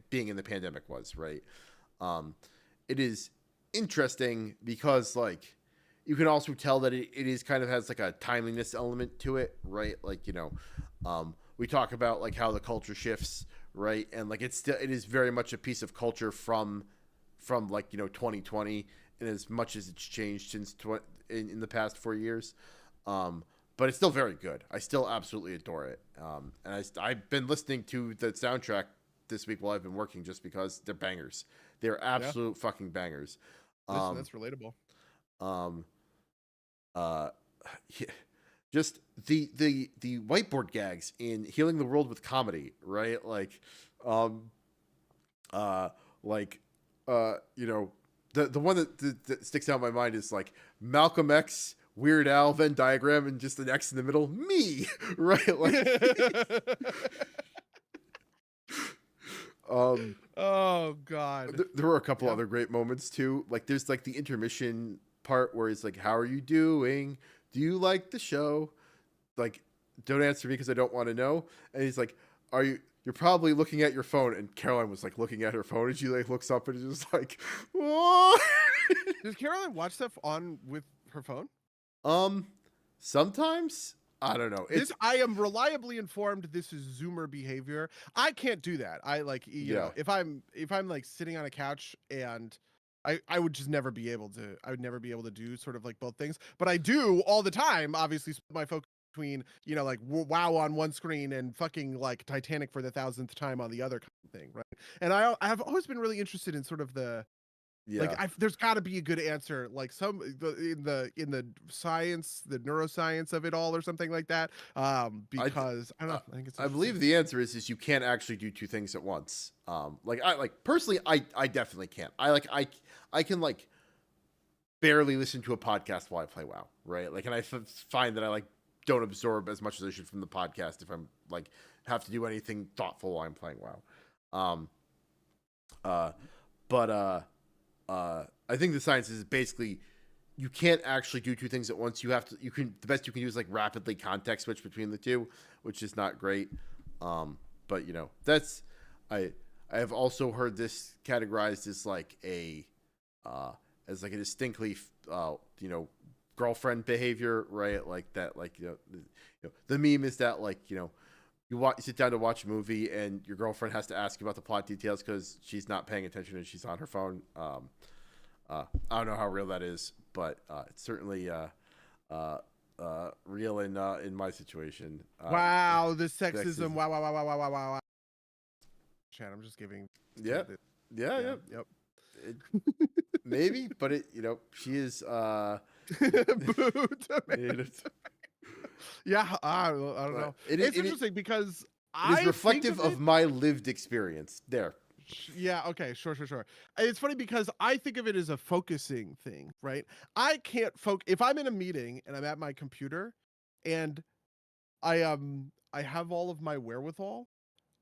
being in the pandemic was, right? It is interesting because like you can also tell that it is kind of has like a timeliness element to it, right? Like, we talk about like how the culture shifts, right? And like it is very much a piece of culture from like 2020, and as much as it's changed since in the past 4 years. But it's still very good. I still absolutely adore it. And I've been listening to the soundtrack this week while I've been working, just because they're bangers. They're absolute fucking bangers. Listen, that's relatable. Um, uh, yeah, just the whiteboard gags in Healing the World with Comedy, right? Like, like, the one that sticks out in my mind is like Malcolm X, Weird Al, Venn diagram, and just an X in the middle. Me, right? Like, Oh God. there were a couple other great moments too. Like, there's like the intermission part where he's like, "How are you doing? Do you like the show?" Like, don't answer me because I don't want to know. And he's like, "Are you? You're probably looking at your phone." And Caroline was like looking at her phone, and she like looks up and is just like, "What?" Does Caroline watch stuff on with her phone? Sometimes, I don't know. I am reliably informed this is Zoomer behavior. I can't do that. I like Yeah. if I'm like sitting on a couch, and I would just never be able to. I would never be able to do sort of like both things. But I do all the time. Obviously, split my focus between like WoW on one screen and fucking like Titanic for the 1000th time on the other kind of thing, right? And I have always been really interested in sort of the Yeah. like there's got to be a good answer, like in the science, the neuroscience of it all, or something like that. Because I don't know. I think it's. I believe the answer is you can't actually do two things at once. I personally, I definitely can't. I can like barely listen to a podcast while I play WoW, right? Like, and I find that I like don't absorb as much as I should from the podcast if I'm like have to do anything thoughtful while I'm playing WoW. But I think the science is basically you can't actually do two things at once. The best you can do is like rapidly context switch between the two, which is not great. But that's I have also heard this categorized as like a distinctly girlfriend behavior, right? Like that, like the meme is that like you sit down to watch a movie and your girlfriend has to ask you about the plot details because she's not paying attention and she's on her phone. I don't know how real that is, but it's certainly real in my situation. Wow, the sexism. Wow. Chat, I'm just giving. Yeah. Yep. Maybe, but she is. Yeah, I don't know. It's interesting because it is reflective of my lived experience. There. Yeah, okay, sure. It's funny because I think of it as a focusing thing, right? I can't focus if I'm in a meeting and I'm at my computer and I have all of my wherewithal,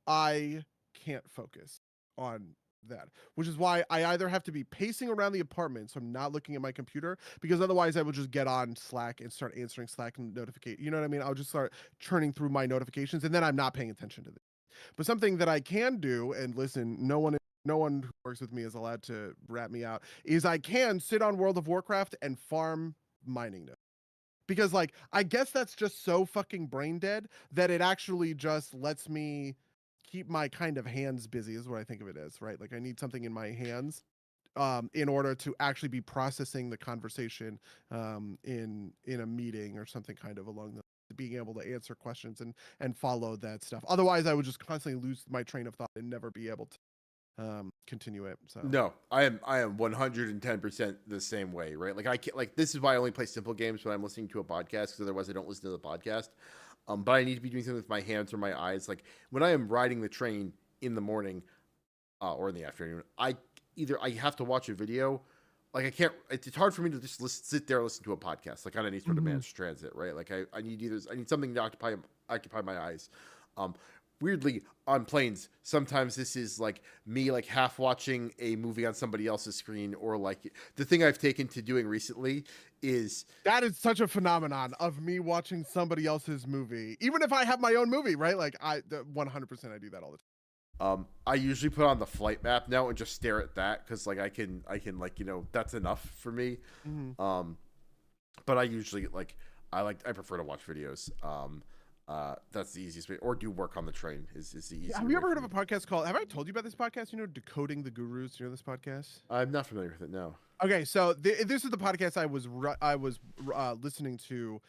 I can't focus on that, which is why I either have to be pacing around the apartment so I'm not looking at my computer, because otherwise I will just get on Slack and start answering Slack and notification. You know what I mean? I'll just start churning through my notifications and then I'm not paying attention to them. But something that I can do, and listen, no one no one who works with me is allowed to rat me out, is I can sit on World of Warcraft and farm mining nodes. Because like I guess that's just so fucking brain dead that it actually just lets me keep my kind of hands busy is what I think of it as, right? Like I need something in my hands in order to actually be processing the conversation in a meeting or something kind of along the being able to answer questions and follow that stuff. Otherwise, I would just constantly lose my train of thought and never be able to continue it. So No, I am 110% the same way, right? Like I can't, like this is why I only play simple games when I'm listening to a podcast, because otherwise I don't listen to the podcast. But I need to be doing something with my hands or my eyes. Like when I am riding the train in the morning or in the afternoon, I have to watch a video. Like I can't. It's hard for me to just sit there and listen to a podcast, like on any sort of mass transit, right? Like I need something to occupy my eyes. Um, Weirdly, on planes, sometimes this is like me like half watching a movie on somebody else's screen, or like the thing I've taken to doing recently is that is such a phenomenon of me watching somebody else's movie, even if I have my own movie, right? Like 100% I do that all the time. I usually put on the flight map now and just stare at that, because like I can like that's enough for me. But I usually I prefer to watch videos. That's the easiest way, or do work on the train is the easiest. Have you ever heard of a podcast called? Have I told you about this podcast? You know, Decoding the Gurus. You know this podcast? I'm not familiar with it. No. Okay, so this is the podcast I was listening to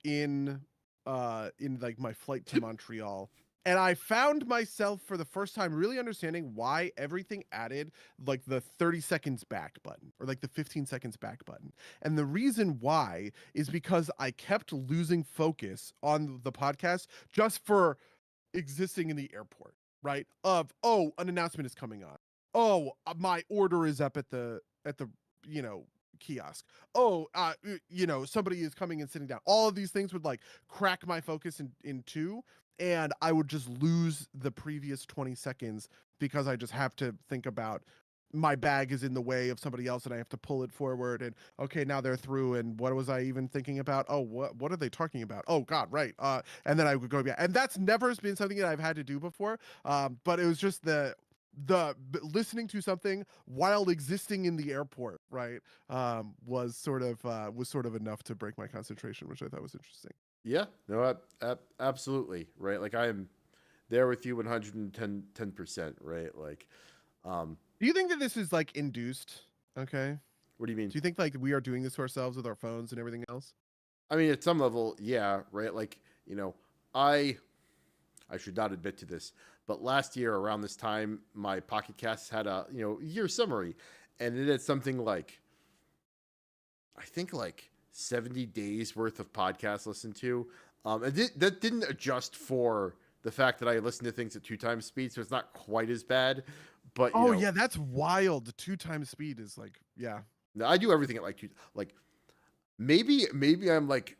in like my flight to Montreal. And I found myself for the first time really understanding why everything added like the 30 seconds back button or like the 15 seconds back button. And the reason why is because I kept losing focus on the podcast just for existing in the airport, right? Of, oh, an announcement is coming on. Oh, my order is up at the you know, kiosk. Oh, somebody is coming and sitting down. All of these things would like crack my focus in two, and I would just lose the previous 20 seconds because I just have to think about my bag is in the way of somebody else and I have to pull it forward, and okay, now they're through, and what was I even thinking about? Oh, what are they talking about? Oh god, right. And then I would go back, and that's never been something that I've had to do before. But it was just the listening to something while existing in the airport, right? Was sort of enough to break my concentration, which I thought was interesting. Yeah. No. Absolutely. Right. Like I'm there with you 110%. Right. Like, Do you think that this is like induced? Okay. what do you mean? Do you think like we are doing this to ourselves with our phones and everything else? I mean, at some level, yeah. Right. Like, I should not admit to this, but last year around this time, my Pocket Casts had a year summary, and it had something like, I think like 70 days worth of podcasts listened to. And that didn't adjust for the fact that I listened to things at 2 times speed, so it's not quite as bad. But Yeah, that's wild. 2 times speed is like, yeah. I do everything at like two. Like maybe I'm like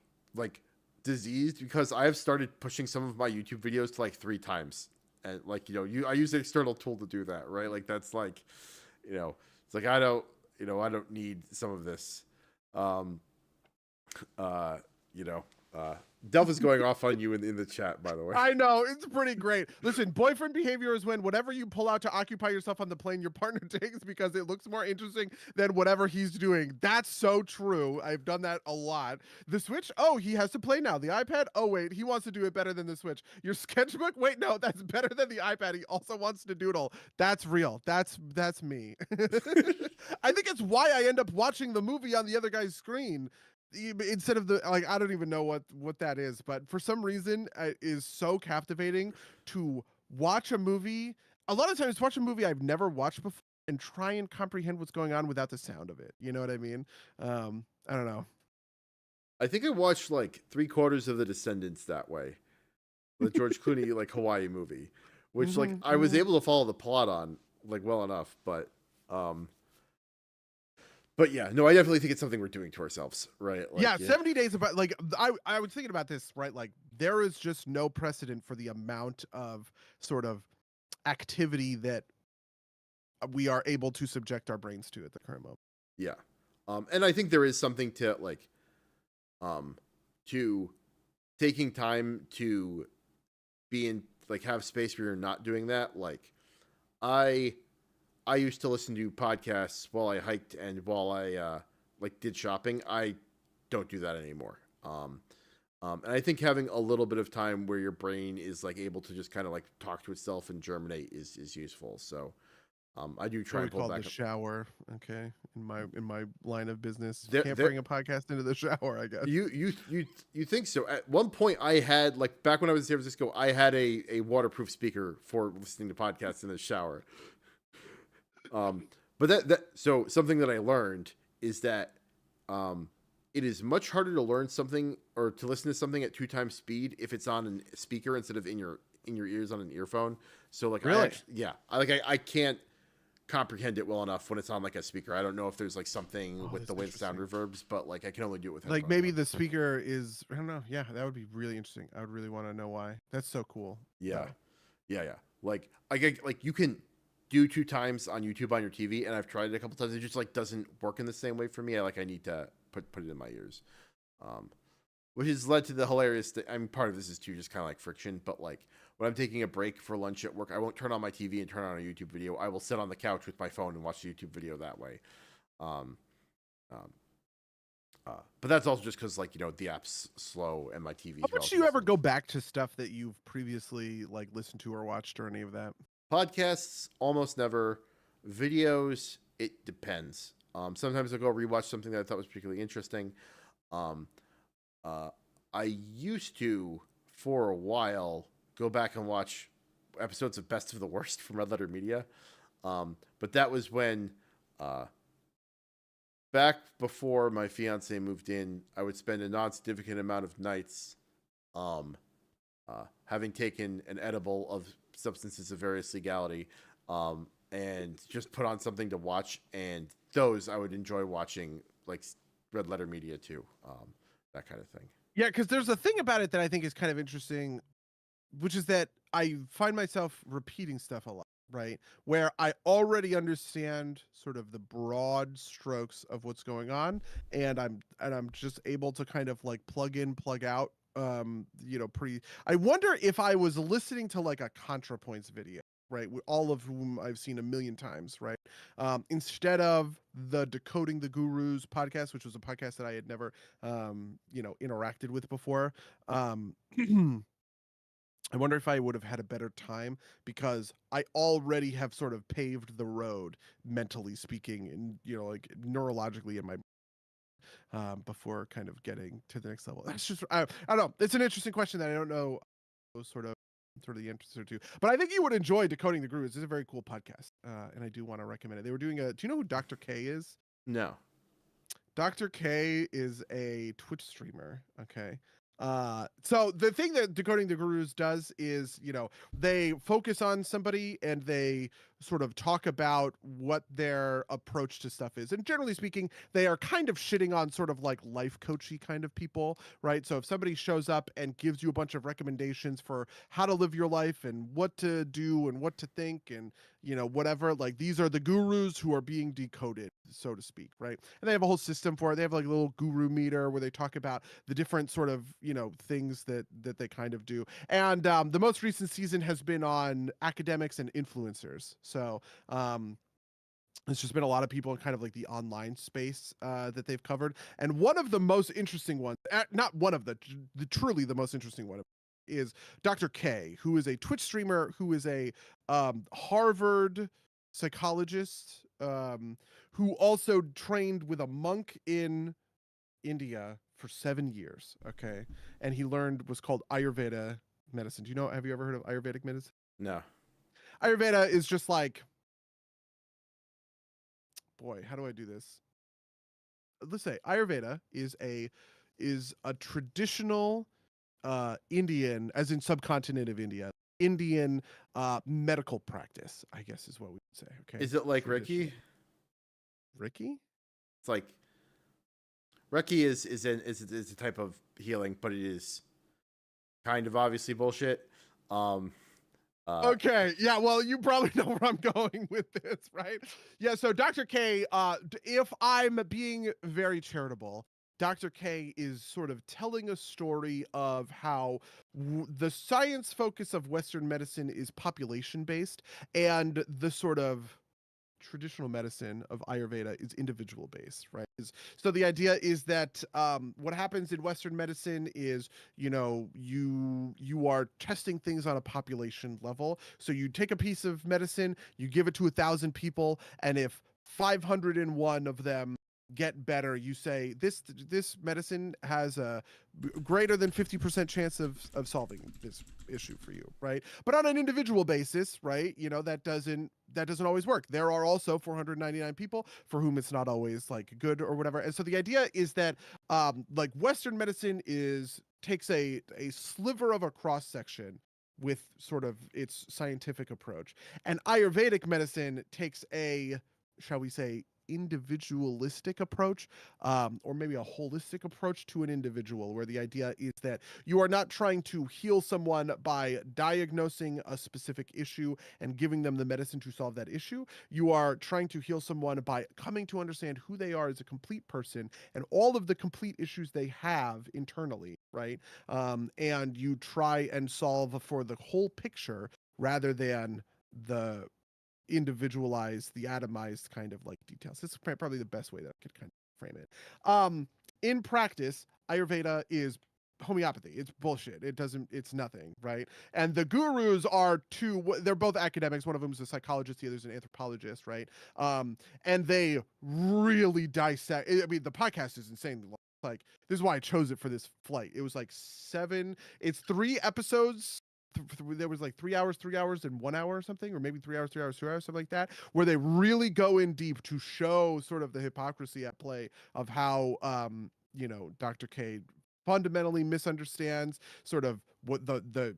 diseased, because I have started pushing some of my YouTube videos to like 3 times, and like I use an external tool to do that, right? Like that's like, it's like I don't need some of this. Um, uh, you know, Delph is going off on you in the chat, by the way. I know, it's pretty great. Listen, boyfriend behavior is when whatever you pull out to occupy yourself on the plane, your partner takes because it looks more interesting than whatever he's doing. That's so true. I've done that a lot. The Switch, oh, he has to play now. The iPad, oh wait, he wants to do it better than the Switch. Your sketchbook, wait, no, that's better than the iPad. He also wants to doodle. That's real. That's me. I think it's why I end up watching the movie on the other guy's screen instead of the like. I don't even know what that is, but for some reason it is so captivating to watch a movie. A lot of times watch a movie I've never watched before and try and comprehend what's going on without the sound of it. You know what I mean? I don't know. I think I watched like 3/4 of The Descendants that way, the George Clooney like Hawaii movie, which like I was able to follow the plot on like well enough, but yeah, no, I definitely think it's something we're doing to ourselves, right? Like, yeah, 70 days about like I was thinking about this, right? Like there is just no precedent for the amount of sort of activity that we are able to subject our brains to at the current moment. Yeah. And I think there is something to like to taking time to be in like have space where you're not doing that. Like I I used to listen to podcasts while I hiked and while I like did shopping. I don't do that anymore. And I think having a little bit of time where your brain is like able to just kind of like talk to itself and germinate is useful. So I do try What we and pull call back the up. shower. Okay, in my line of business, can't There, bring a podcast into the shower. I guess. you think so? At one point, I had like back when I was in San Francisco, I had a waterproof speaker for listening to podcasts in the shower. But that so something that I learned is that it is much harder to learn something or to listen to something at 2 times speed if it's on a speaker instead of in your ears on an earphone. So like Really? I can't comprehend it well enough when it's on like a speaker. I don't know if there's like something with That's the way the sound interesting. reverbs, but like I can only do it with Like headphones maybe on. the speaker is. I don't know. Yeah, that would be really interesting. I would really want to know why. That's so cool. Yeah. Though. Yeah. Like I get like you can do 2 times on YouTube on your TV, and I've tried it a couple times. It just like doesn't work in the same way for me. I need to put it in my ears, which has led to the hilarious. Part of this is too just kind of like friction, but like when I'm taking a break for lunch at work, I won't turn on my TV and turn on a YouTube video. I will sit on the couch with my phone and watch the YouTube video that way. Um, um, but that's also just because like the app's slow and my TV. How much do you ever go back to stuff that you've previously like listened to or watched or any of that? Podcasts, almost never. Videos, it depends. Sometimes I'll go rewatch something that I thought was particularly interesting. Um, I used to, for a while, go back and watch episodes of Best of the Worst from Red Letter Media. But that was when, back before my fiance moved in, I would spend a non-significant amount of nights having taken an edible of substances of various legality, and just put on something to watch. And those I would enjoy watching, like Red Letter Media too, that kind of thing. Yeah, because there's a thing about it that I think is kind of interesting, which is that I find myself repeating stuff a lot, right? Where I already understand sort of the broad strokes of what's going on, and I'm just able to kind of like plug in, plug out. I wonder if I was listening to like a ContraPoints video, right? All of whom I've seen a million times, right? Instead of the Decoding the Gurus podcast, which was a podcast that I had never, interacted with before. I wonder if I would have had a better time because I already have sort of paved the road, mentally speaking, and like neurologically in my before kind of getting to the next level. That's just I don't know. It's an interesting question that I don't know sort of the answer to, but I think you would enjoy Decoding the Grooves. It's a very cool podcast, and I do want to recommend it. They were doing a. Do you know who Dr. K is? No. Dr. K is a Twitch streamer. Okay. So the thing that Decoding the Gurus does is, they focus on somebody and they sort of talk about what their approach to stuff is. And generally speaking, they are kind of shitting on sort of like life coachy kind of people, right? So if somebody shows up and gives you a bunch of recommendations for how to live your life and what to do and what to think and, whatever, like these are the gurus who are being decoded, so to speak, right? And they have a whole system for it. They have like a little guru meter where they talk about the different sort of, things that they kind of do. And the most recent season has been on academics and influencers. So it's just been a lot of people in kind of like the online space that they've covered. And one of the most interesting ones, not one of the truly the most interesting one, is Dr. K, who is a Twitch streamer, who is a Harvard psychologist, who also trained with a monk in India for 7 years. Okay. And he learned what's called Ayurveda medicine. Have you ever heard of Ayurvedic medicine? No. Ayurveda is just like, boy, how do I do this? Let's say Ayurveda is a traditional Indian, as in subcontinent of India, Indian medical practice, I guess is what we would say. Okay. Is it like Reiki? Ricky? It's like Reiki is a type of healing, but it is kind of obviously bullshit. Okay, yeah, well, you probably know where I'm going with this, right? Yeah, so Dr. K, if I'm being very charitable, Dr. K is sort of telling a story of how the science focus of Western medicine is population based, and the sort of traditional medicine of Ayurveda is individual based, right? So the idea is that what happens in Western medicine is, you are testing things on a population level. So you take a piece of medicine, you give it to 1,000 people, and if 501 of them get better, you say this medicine has a greater than 50% chance of solving this issue for you, right? But on an individual basis, right, that doesn't always work. There are also 499 people for whom it's not always like good or whatever. And so the idea is that like Western medicine takes a sliver of a cross section with sort of its scientific approach, and Ayurvedic medicine takes a, shall we say, individualistic approach, or maybe a holistic approach to an individual, where the idea is that you are not trying to heal someone by diagnosing a specific issue and giving them the medicine to solve that issue. You are trying to heal someone by coming to understand who they are as a complete person and all of the complete issues they have internally, right? And you try and solve for the whole picture rather than the individualized, the atomized kind of like details. This is probably the best way that I could kind of frame it. In practice, Ayurveda is homeopathy. It's bullshit. It's nothing, right? And the gurus are they're both academics. One of them is a psychologist, the other is an anthropologist, right? And they really dissect. I mean, the podcast is insanely long. Like, this is why I chose it for this flight. It was like it's 3 episodes. There was like 3 hours and 1 hour or something, or maybe 3 hours, 2 hours, something like that, where they really go in deep to show sort of the hypocrisy at play of how Dr. K fundamentally misunderstands sort of what the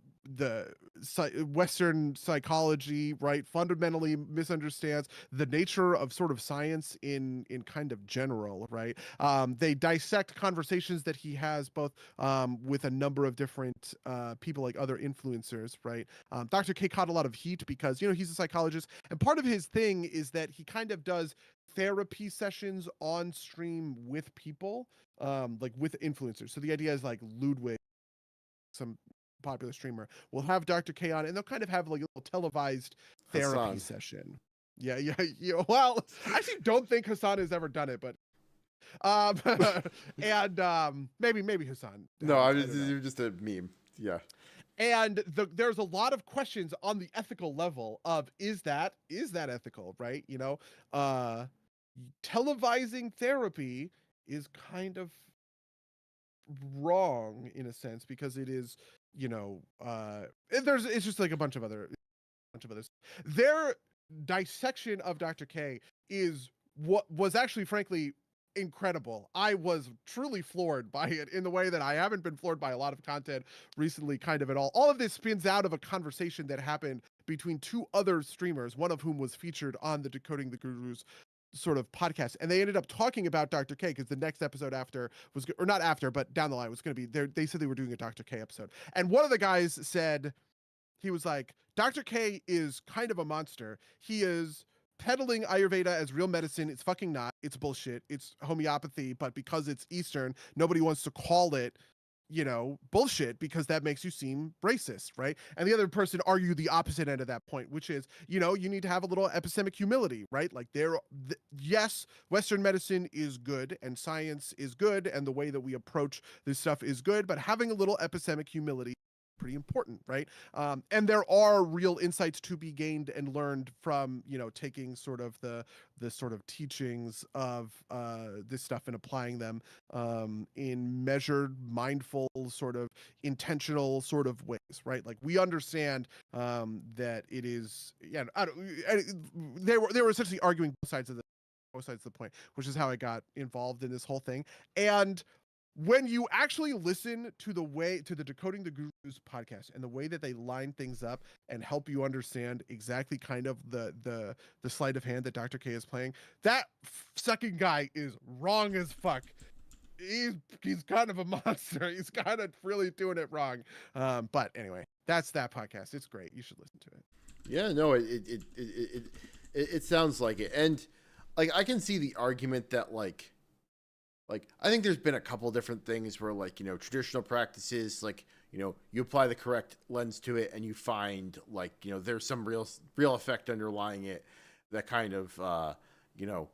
Western psychology, right, fundamentally misunderstands the nature of sort of science in kind of general, right? They dissect conversations that he has both with a number of different people, like other influencers, right? Dr. K caught a lot of heat because, he's a psychologist, and part of his thing is that he kind of does therapy sessions on stream with people, like with influencers. So the idea is like Ludwig, some popular streamer, will have Dr. K on, and they'll kind of have like a little televised therapy Hassan. session. Yeah. Well, I actually don't think Hassan has ever done it, but and maybe Hassan. No, you're just a meme. Yeah. And there's a lot of questions on the ethical level of is that ethical, right? Televising therapy is kind of wrong in a sense because it is, it's just like a bunch of others. Their dissection of Dr. K is what was actually, frankly, incredible. I was truly floored by it in the way that I haven't been floored by a lot of content recently, kind of at all. All of this spins out of a conversation that happened between 2 other streamers, one of whom was featured on the Decoding the Gurus sort of podcast, and they ended up talking about Dr. K because the next episode after was, or not after, but down the line was going to be there. They said they were doing a Dr. K episode, and one of the guys said, he was like, Dr. K is kind of a monster. He is peddling Ayurveda as real medicine. It's fucking not. It's bullshit. It's homeopathy, but because it's Eastern, nobody wants to call it, bullshit, because that makes you seem racist, right? And the other person argued the opposite end of that point, which is, you need to have a little epistemic humility, right? Like yes, Western medicine is good and science is good and the way that we approach this stuff is good, but having a little epistemic humility pretty important, right? And there are real insights to be gained and learned from, taking sort of the sort of teachings of this stuff and applying them in measured, mindful, sort of intentional sort of ways, right? Like we understand that it is, they were essentially arguing both sides of the point, which is how I got involved in this whole thing. And when you actually listen to the Decoding the Gurus podcast and the way that they line things up and help you understand exactly kind of the sleight of hand that Dr. K is playing, that second guy is wrong as fuck. He's kind of a monster. He's kind of really doing it wrong. But anyway, that's that podcast. It's great. You should listen to it. Yeah, no, it sounds like it. And like I can see the argument that like I think there's been a couple different things where like, traditional practices, like, you apply the correct lens to it and you find like, there's some real effect underlying it. that kind of you know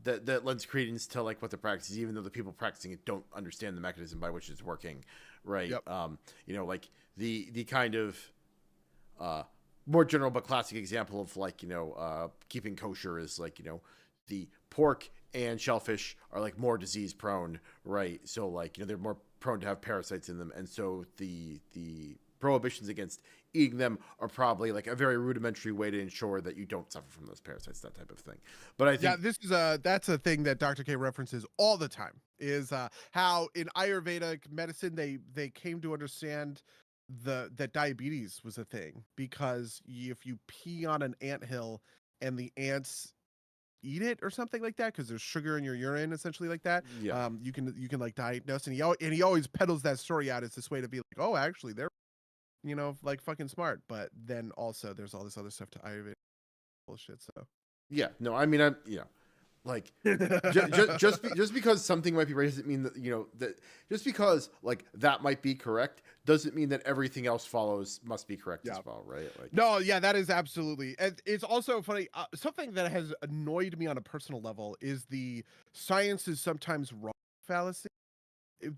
that lends credence to like what the practice is, even though the people practicing it don't understand the mechanism by which it's working, right? Yep. Like the kind of more general but classic example of like keeping kosher is like the pork and shellfish are like more disease prone, right? So like they're more prone to have parasites in them, and so the prohibitions against eating them are probably like a very rudimentary way to ensure that you don't suffer from those parasites, that type of thing. But I think that's a thing that Dr. K references all the time, is how in Ayurvedic medicine they came to understand that diabetes was a thing, because if you pee on an anthill and the ants eat it or something like that, because there's sugar in your urine, essentially, like that, yeah. you can like diagnose. And he always peddles that story out as this way to be like, oh, actually they're like fucking smart. But then also there's all this other stuff to Ayurveda bullshit. So Yeah, no, I mean, like just because something might be right doesn't mean that that just because like that might be correct doesn't mean that everything else follows must be correct as well, right? Like, no, yeah, that is absolutely. And it's also funny. Something that has annoyed me on a personal level is the science is sometimes wrong fallacy.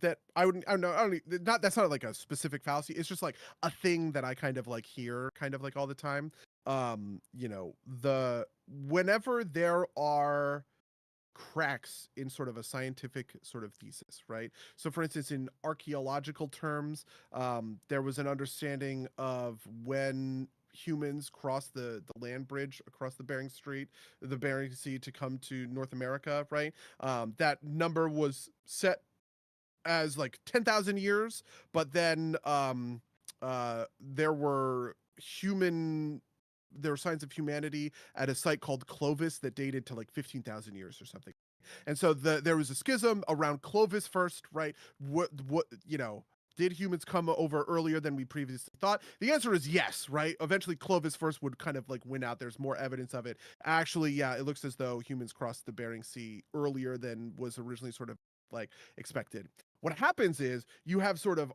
That I don't know. I don't not that's not like a specific fallacy. It's just like a thing that I kind of like hear kind of like all the time. The whenever there are cracks in sort of a scientific sort of thesis, right? So for instance, in archaeological terms, there was an understanding of when humans crossed the land bridge across the Bering Sea to come to North America, right? That number was set as like 10,000 years, but then there were signs of humanity at a site called Clovis that dated to like 15,000 years or something. And so there was a schism around Clovis first, right? What did humans come over earlier than we previously thought? The answer is yes, right? Eventually Clovis first would kind of like win out. There's more evidence of it. Actually, yeah, it looks as though humans crossed the Bering Sea earlier than was originally sort of like expected. What happens is you have sort of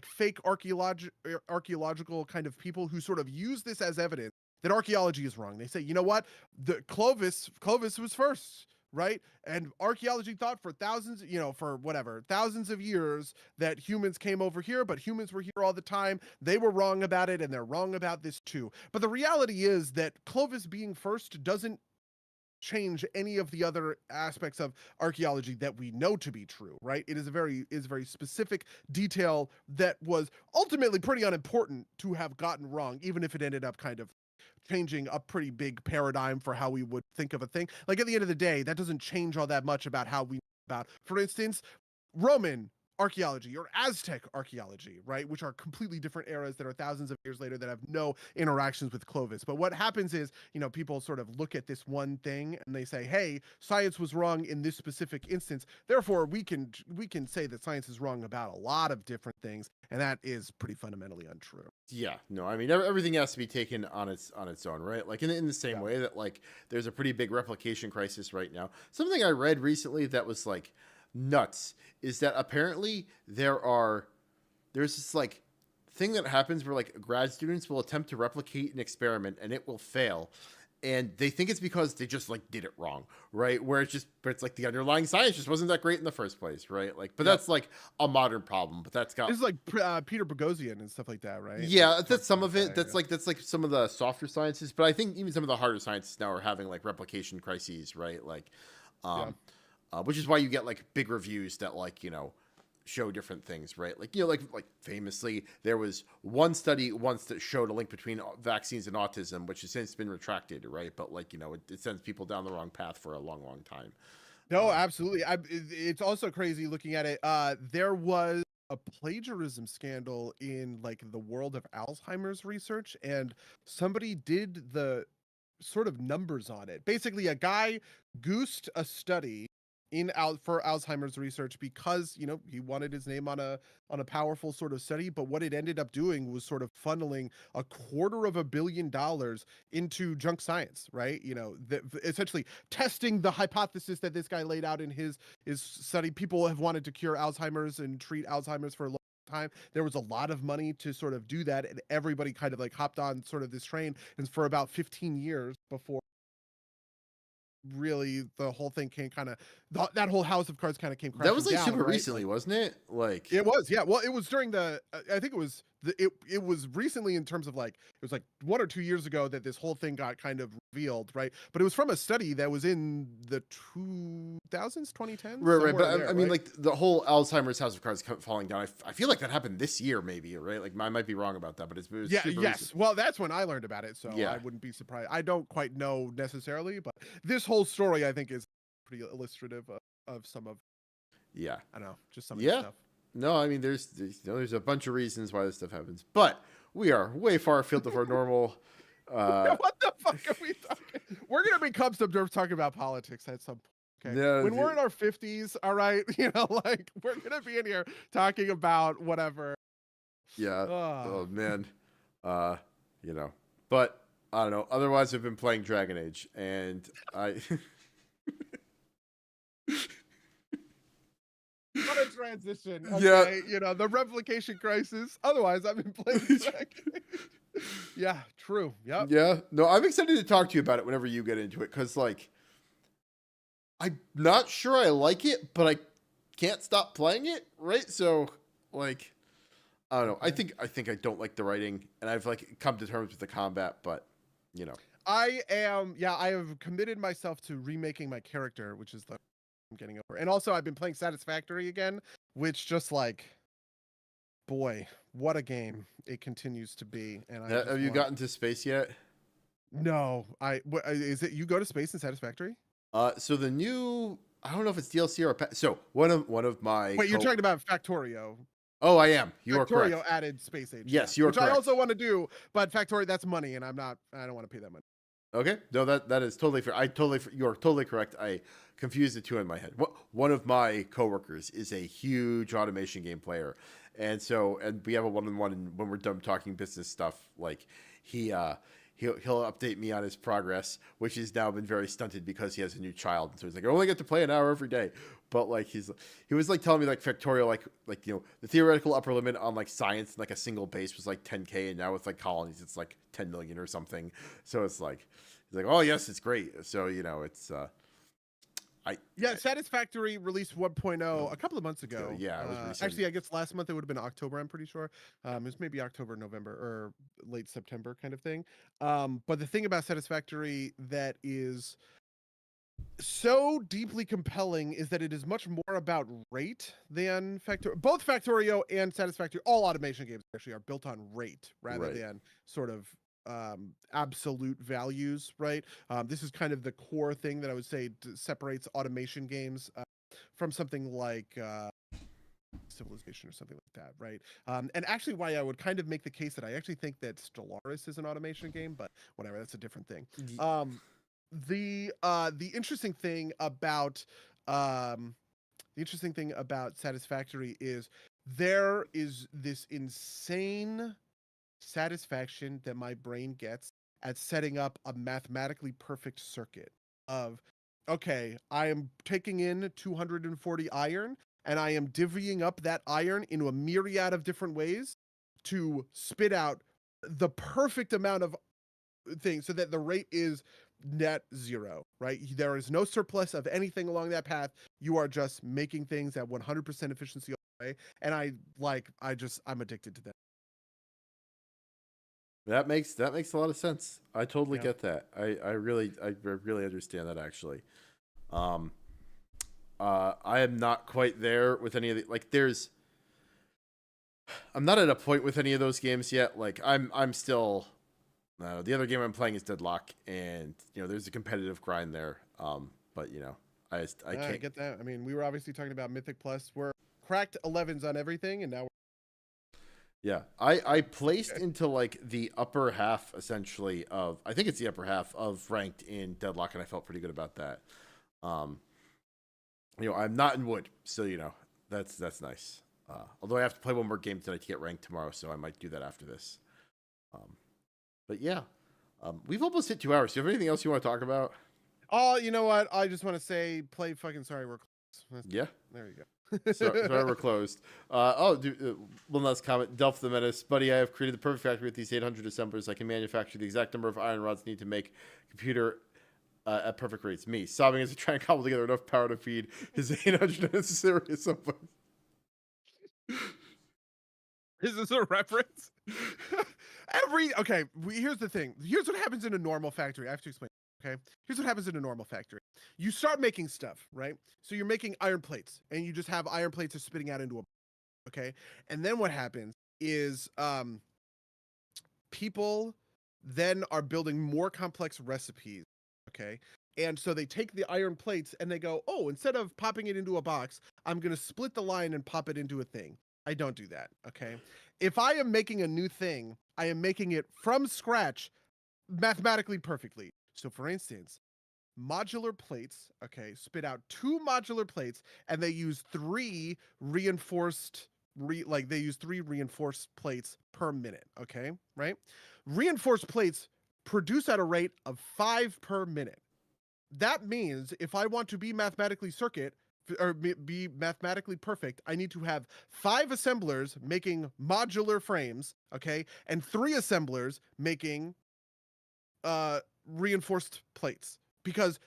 fake archaeological kind of people who sort of use this as evidence that archaeology is wrong. They say, you know what, the Clovis was first, right? And archaeology thought for thousands of years that humans came over here, but humans were here all the time. They were wrong about it, and they're wrong about this too. But the reality is that Clovis being first doesn't change any of the other aspects of archaeology that we know to be true, right? It is a very specific detail that was ultimately pretty unimportant to have gotten wrong, even if it ended up kind of changing a pretty big paradigm for how we would think of a thing. Like at the end of the day, that doesn't change all that much about how we about, for instance, Roman archaeology or Aztec archaeology, right? Which are completely different eras that are thousands of years later that have no interactions with Clovis. But what happens is, people sort of look at this one thing and they say, hey, science was wrong in this specific instance. Therefore, we can say that science is wrong about a lot of different things. And that is pretty fundamentally untrue. yeah, no, I mean everything has to be taken on its own, right? Like in the same way that like there's a pretty big replication crisis right now. Something I read recently that was like nuts is that apparently there's this like thing that happens where like grad students will attempt to replicate an experiment and it will fail, and they think it's because they just like did it wrong, right? But it's like the underlying science just wasn't that great in the first place, right? Like, but that's like a modern problem, but that's got This is like Peter Boghossian and stuff like that, right? yeah, that's some of it. That's like some of the softer sciences, but I think even some of the harder sciences now are having like replication crises, right? Like, which is why you get like big reviews that like show different things, right? Like like famously there was one study once that showed a link between vaccines and autism, which has since been retracted, right? But like it sends people down the wrong path for a long time. No, absolutely. It's also crazy looking at it. There was a plagiarism scandal in like the world of Alzheimer's research, and somebody did the sort of numbers on it. Basically, a guy goosed a study for Alzheimer's research because he wanted his name on a powerful sort of study. But what it ended up doing was sort of funneling $250 million into junk science, right? Essentially testing the hypothesis that this guy laid out in his study. People have wanted to cure Alzheimer's and treat Alzheimer's for a long time. There was a lot of money to sort of do that, and everybody kind of like hopped on sort of this train, and for about 15 years before really the whole thing came kind of that whole house of cards kind of came crashing That was like down, super right? recently, wasn't it? Like It was, yeah. Well, it was during the. I think it was it was recently in terms of like it was like 1 or 2 years ago that this whole thing got kind of revealed, right? But it was from a study that was in the 2000s, 2010s, right. But somewhere in there, I mean, right? like the whole Alzheimer's House of Cards falling down. I feel like that happened this year, maybe, right? Like I might be wrong about that, but it was Yeah, super recent. yes. Well, that's when I learned about it, so Yeah, I wouldn't be surprised. I don't quite know necessarily, but this whole story I think is pretty illustrative of some of yeah, I don't know, just some of the yeah. stuff. No, I mean, there's a bunch of reasons why this stuff happens, but we are way far afield of our normal. What the fuck are we talking? We're gonna become some derps talking about politics at some point. Okay. Yeah, When we're in our 50s, all right, like we're gonna be in here talking about whatever. yeah. Ugh. Oh man, uh, but I don't know. Otherwise, I've been playing Dragon Age, and I. What a transition. Yeah. Okay, the replication crisis. Otherwise, I've been playing Dragon Age. Yeah, true. Yep. Yeah. No, I'm excited to talk to you about it whenever you get into it, because like, I'm not sure I like it, but I can't stop playing it. Right. So like, I don't know. I think I don't like the writing, and I've like come to terms with the combat, but you know. I have committed myself to remaking my character, which is the I'm getting over. And also I've been playing Satisfactory again, which just like boy, what a game it continues to be. And Have you gotten to space yet? No, is it you go to space in Satisfactory? So the new, I don't know if it's DLC or so one of my. Wait, you're talking about Factorio. Oh, I am. You are Factorio correct. added space age. Yes, you are which correct. I also want to do, but Factorio, that's money, and I don't want to pay that money. Okay, no, that is totally fair. You are totally correct. I confused the two in my head. One of my coworkers is a huge automation game player, and we have a one-on-one, and when we're done talking business stuff, like he'll update me on his progress, which has now been very stunted because he has a new child, and so he's like, I only get to play an hour every day. But like he was like telling me like Factorial, like the theoretical upper limit on like science and like a single base was like 10K, and now with like colonies it's like 10 million or something. So it's like he's like, oh yes, it's great. So it's Satisfactory released 1.0 a couple of months ago. Yeah, it was recent. Actually, I guess last month it would have been October. I'm pretty sure. It was maybe October, November, or late September kind of thing. But the thing about Satisfactory that is so deeply compelling is that it is much more about rate than both Factorio and Satisfactory. All automation games actually are built on rate rather than sort of absolute values, right? This is kind of the core thing that I would say separates automation games from something like Civilization or something like that, right? And actually why I would kind of make the case that I actually think that Stellaris is an automation game, but whatever, that's a different thing. The interesting thing about Satisfactory is there is this insane satisfaction that my brain gets at setting up a mathematically perfect circuit of, okay, I am taking in 240 iron and I am divvying up that iron into a myriad of different ways to spit out the perfect amount of things so that the rate is net zero, right? There is no surplus of anything along that path. You are just making things at 100% efficiency all the way. And I'm addicted to that. That makes a lot of sense. I totally get that. I really understand that actually. I am not quite there with any of the I'm not at a point with any of those games yet. Like I'm still the other game I'm playing is Deadlock, and there's a competitive grind there. But I can't get that. I mean, we were obviously talking about Mythic Plus. We're cracked 11s on everything, and now yeah, I placed into like the upper half essentially of, I think it's the upper half of ranked in Deadlock, and I felt pretty good about that. I'm not in wood, so that's nice. Although I have to play one more game tonight to get ranked tomorrow, so I might do that after this. But yeah, we've almost hit 2 hours. Do you have anything else you want to talk about? Oh, you know what? I just want to say, play fucking Sorry We're Close. Yeah. There you go. Sorry, we're closed. One last comment. Delph the Menace. Buddy, I have created the perfect factory with these 800 assemblers. I can manufacture the exact number of iron rods needed to make computer at perfect rates. Me sobbing as he trying to cobble together enough power to feed his 800 necessary assemblers. Is this a reference? Here's the thing. Here's what happens in a normal factory. I have to explain. Okay. Here's what happens in a normal factory. You start making stuff, right? So you're making iron plates, and you just have iron plates are spitting out into a. Okay. And then what happens is people then are building more complex recipes. Okay. And so they take the iron plates and they go, oh, instead of popping it into a box, I'm going to split the line and pop it into a thing. I don't do that. Okay. If I am making a new thing, I am making it from scratch mathematically perfectly. So for instance, modular plates, okay, spit out 2 modular plates and they use 3 reinforced they use 3 reinforced plates per minute, okay? Right? Reinforced plates produce at a rate of 5 per minute. That means if I want to be mathematically be mathematically perfect, I need to have 5 assemblers making modular frames, okay, and 3 assemblers making reinforced plates, because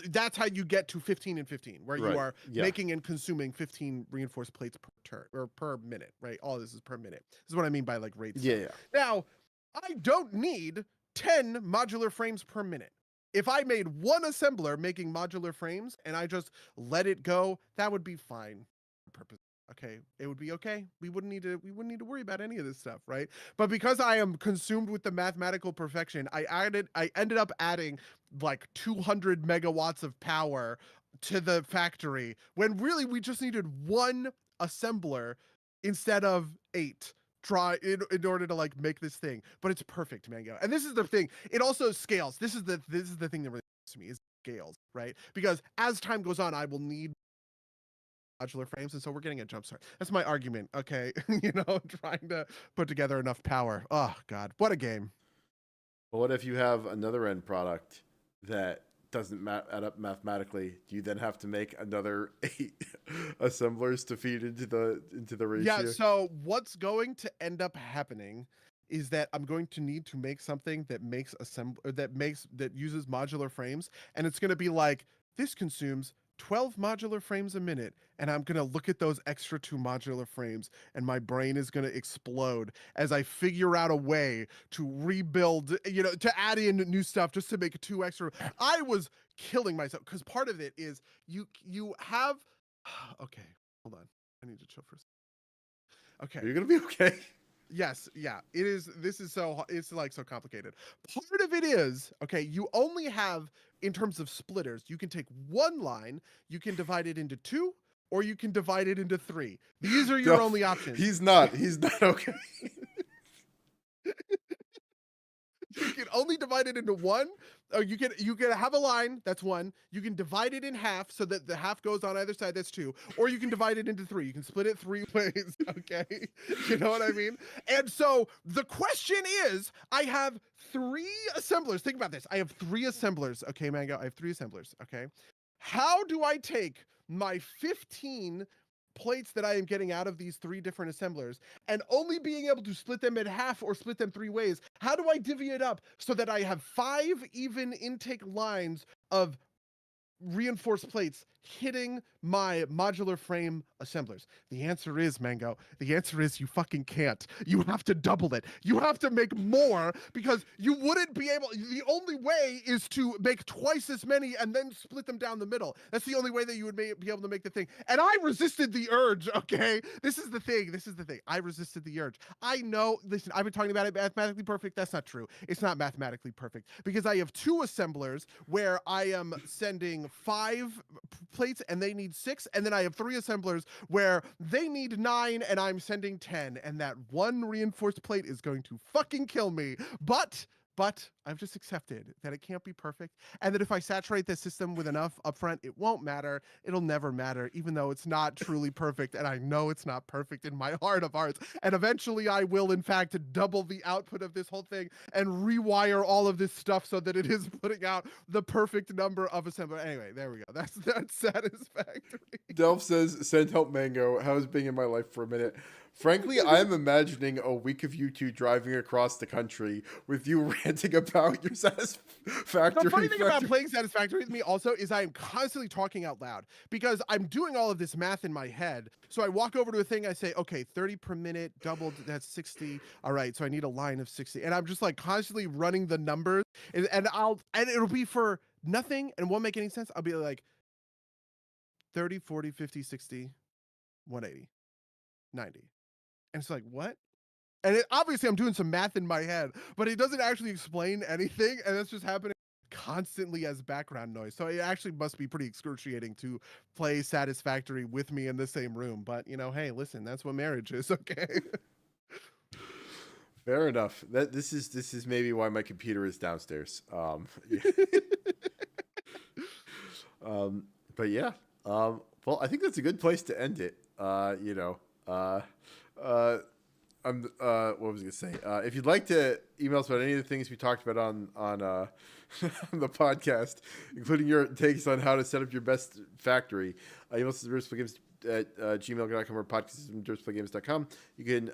that's how you get to 15 and 15, where you are making and consuming 15 reinforced plates per turn or per minute, right? All this is per minute. This is what I mean by like rates. Yeah. Now, I don't need 10 modular frames per minute. If I made 1 assembler making modular frames and I just let it go, that would be fine. Purpose. Okay, it would be okay. We wouldn't need to worry about any of this stuff, right? But because I am consumed with the mathematical perfection, I ended up adding like 200 megawatts of power to the factory when really we just needed 1 assembler instead of 8 in order to like make this thing. But it's perfect, Mango. And this is the thing. It also scales. This is the thing that really to me is scales, right? Because as time goes on, I will need modular frames, and so we're getting a jump start. That's my argument, okay? Trying to put together enough power. Oh God, what a game. But what if you have another end product that doesn't add up mathematically? Do you then have to make another 8 assemblers to feed into the ratio? Yeah, so what's going to end up happening is that I'm going to need to make something that that uses modular frames, and it's going to be like, this consumes 12 modular frames a minute, and I'm going to look at those extra 2 modular frames, and my brain is going to explode as I figure out a way to rebuild, to add in new stuff just to make 2 extra. I was killing myself because part of it is you have okay, hold on. I need to chill for a second. Okay. You're going to be okay. Yes, yeah. It's like so complicated. Part of it is, okay, you only have, in terms of splitters, you can take 1 line, you can divide it into 2, or you can divide it into 3. These are your only options. He's not okay. You can only divide it into 1, or you can have a line, that's 1. You can divide it in half so that the half goes on either side, that's 2. Or you can divide it into 3. You can split it 3 ways, okay? You know what I mean? And so the question is, I have 3 assemblers. Think about this. I have 3 assemblers, okay, Mango? I have 3 assemblers, okay? How do I take my 15 plates that I am getting out of these 3 different assemblers and only being able to split them in half or split them 3 ways? How do I divvy it up so that I have 5 even intake lines of reinforced plates hitting my modular frame assemblers? The answer is, Mango, the answer is you fucking can't. You have to double it. You have to make more, because you wouldn't be able, the only way is to make twice as many and then split them down the middle. That's the only way that you would be able to make the thing. And I resisted the urge, okay? This is the thing. I resisted the urge. I know, listen, I've been talking about it mathematically perfect. That's not true. It's not mathematically perfect, because I have 2 assemblers where I am sending 5 plates and they need 6, and then I have 3 assemblers where they need 9 and I'm sending 10, and that 1 reinforced plate is going to fucking kill me. But I've just accepted that it can't be perfect, and that if I saturate the system with enough upfront, it won't matter. It'll never matter, even though it's not truly perfect, and I know it's not perfect in my heart of hearts. And eventually I will, in fact, double the output of this whole thing and rewire all of this stuff so that it is putting out the perfect number of assemblers. Anyway, there we go. That's satisfactory. Delph says, send help Mango. How's being in my life for a minute? Frankly, I'm imagining a week of you two driving across the country with you ranting about your Satisfactory. The funny thing about factory. playing Satisfactory with me also is I am constantly talking out loud because I'm doing all of this math in my head. So I walk over to a thing, I say, okay, 30 per minute, doubled, that's 60. All right, so I need a line of 60. And I'm just like constantly running the numbers and it'll be for nothing and won't make any sense. I'll be like 30, 40, 50, 60, 180, 90. And it's like, what? And obviously I'm doing some math in my head, but it doesn't actually explain anything. And that's just happening constantly as background noise. So it actually must be pretty excruciating to play Satisfactory with me in the same room. But you know, hey, listen, that's what marriage is, okay? Fair enough. This is maybe why my computer is downstairs. Yeah. But yeah. Well, I think that's a good place to end it. What was I gonna say? If you'd like to email us about any of the things we talked about on on the podcast, including your takes on how to set up your best factory, email us at derpsgames at gmail.com or podcast@derpsgames.com. You can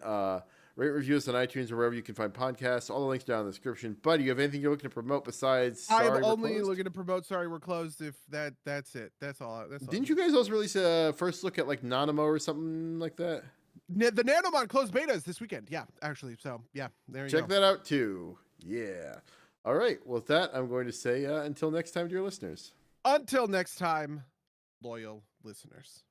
rate review us on iTunes or wherever you can find podcasts. All the links down in the description. Buddy, you have anything you're looking to promote besides? I'm only looking to promote Sorry We're Closed. If that's it. That's all. Didn't you guys also release a first look at like Nanamo or something like that? The Nanomon closed beta is this weekend. Yeah, actually. So yeah, there you go. Check that out too. Yeah. All right. Well, with that, I'm going to say until next time, dear listeners. Until next time, loyal listeners.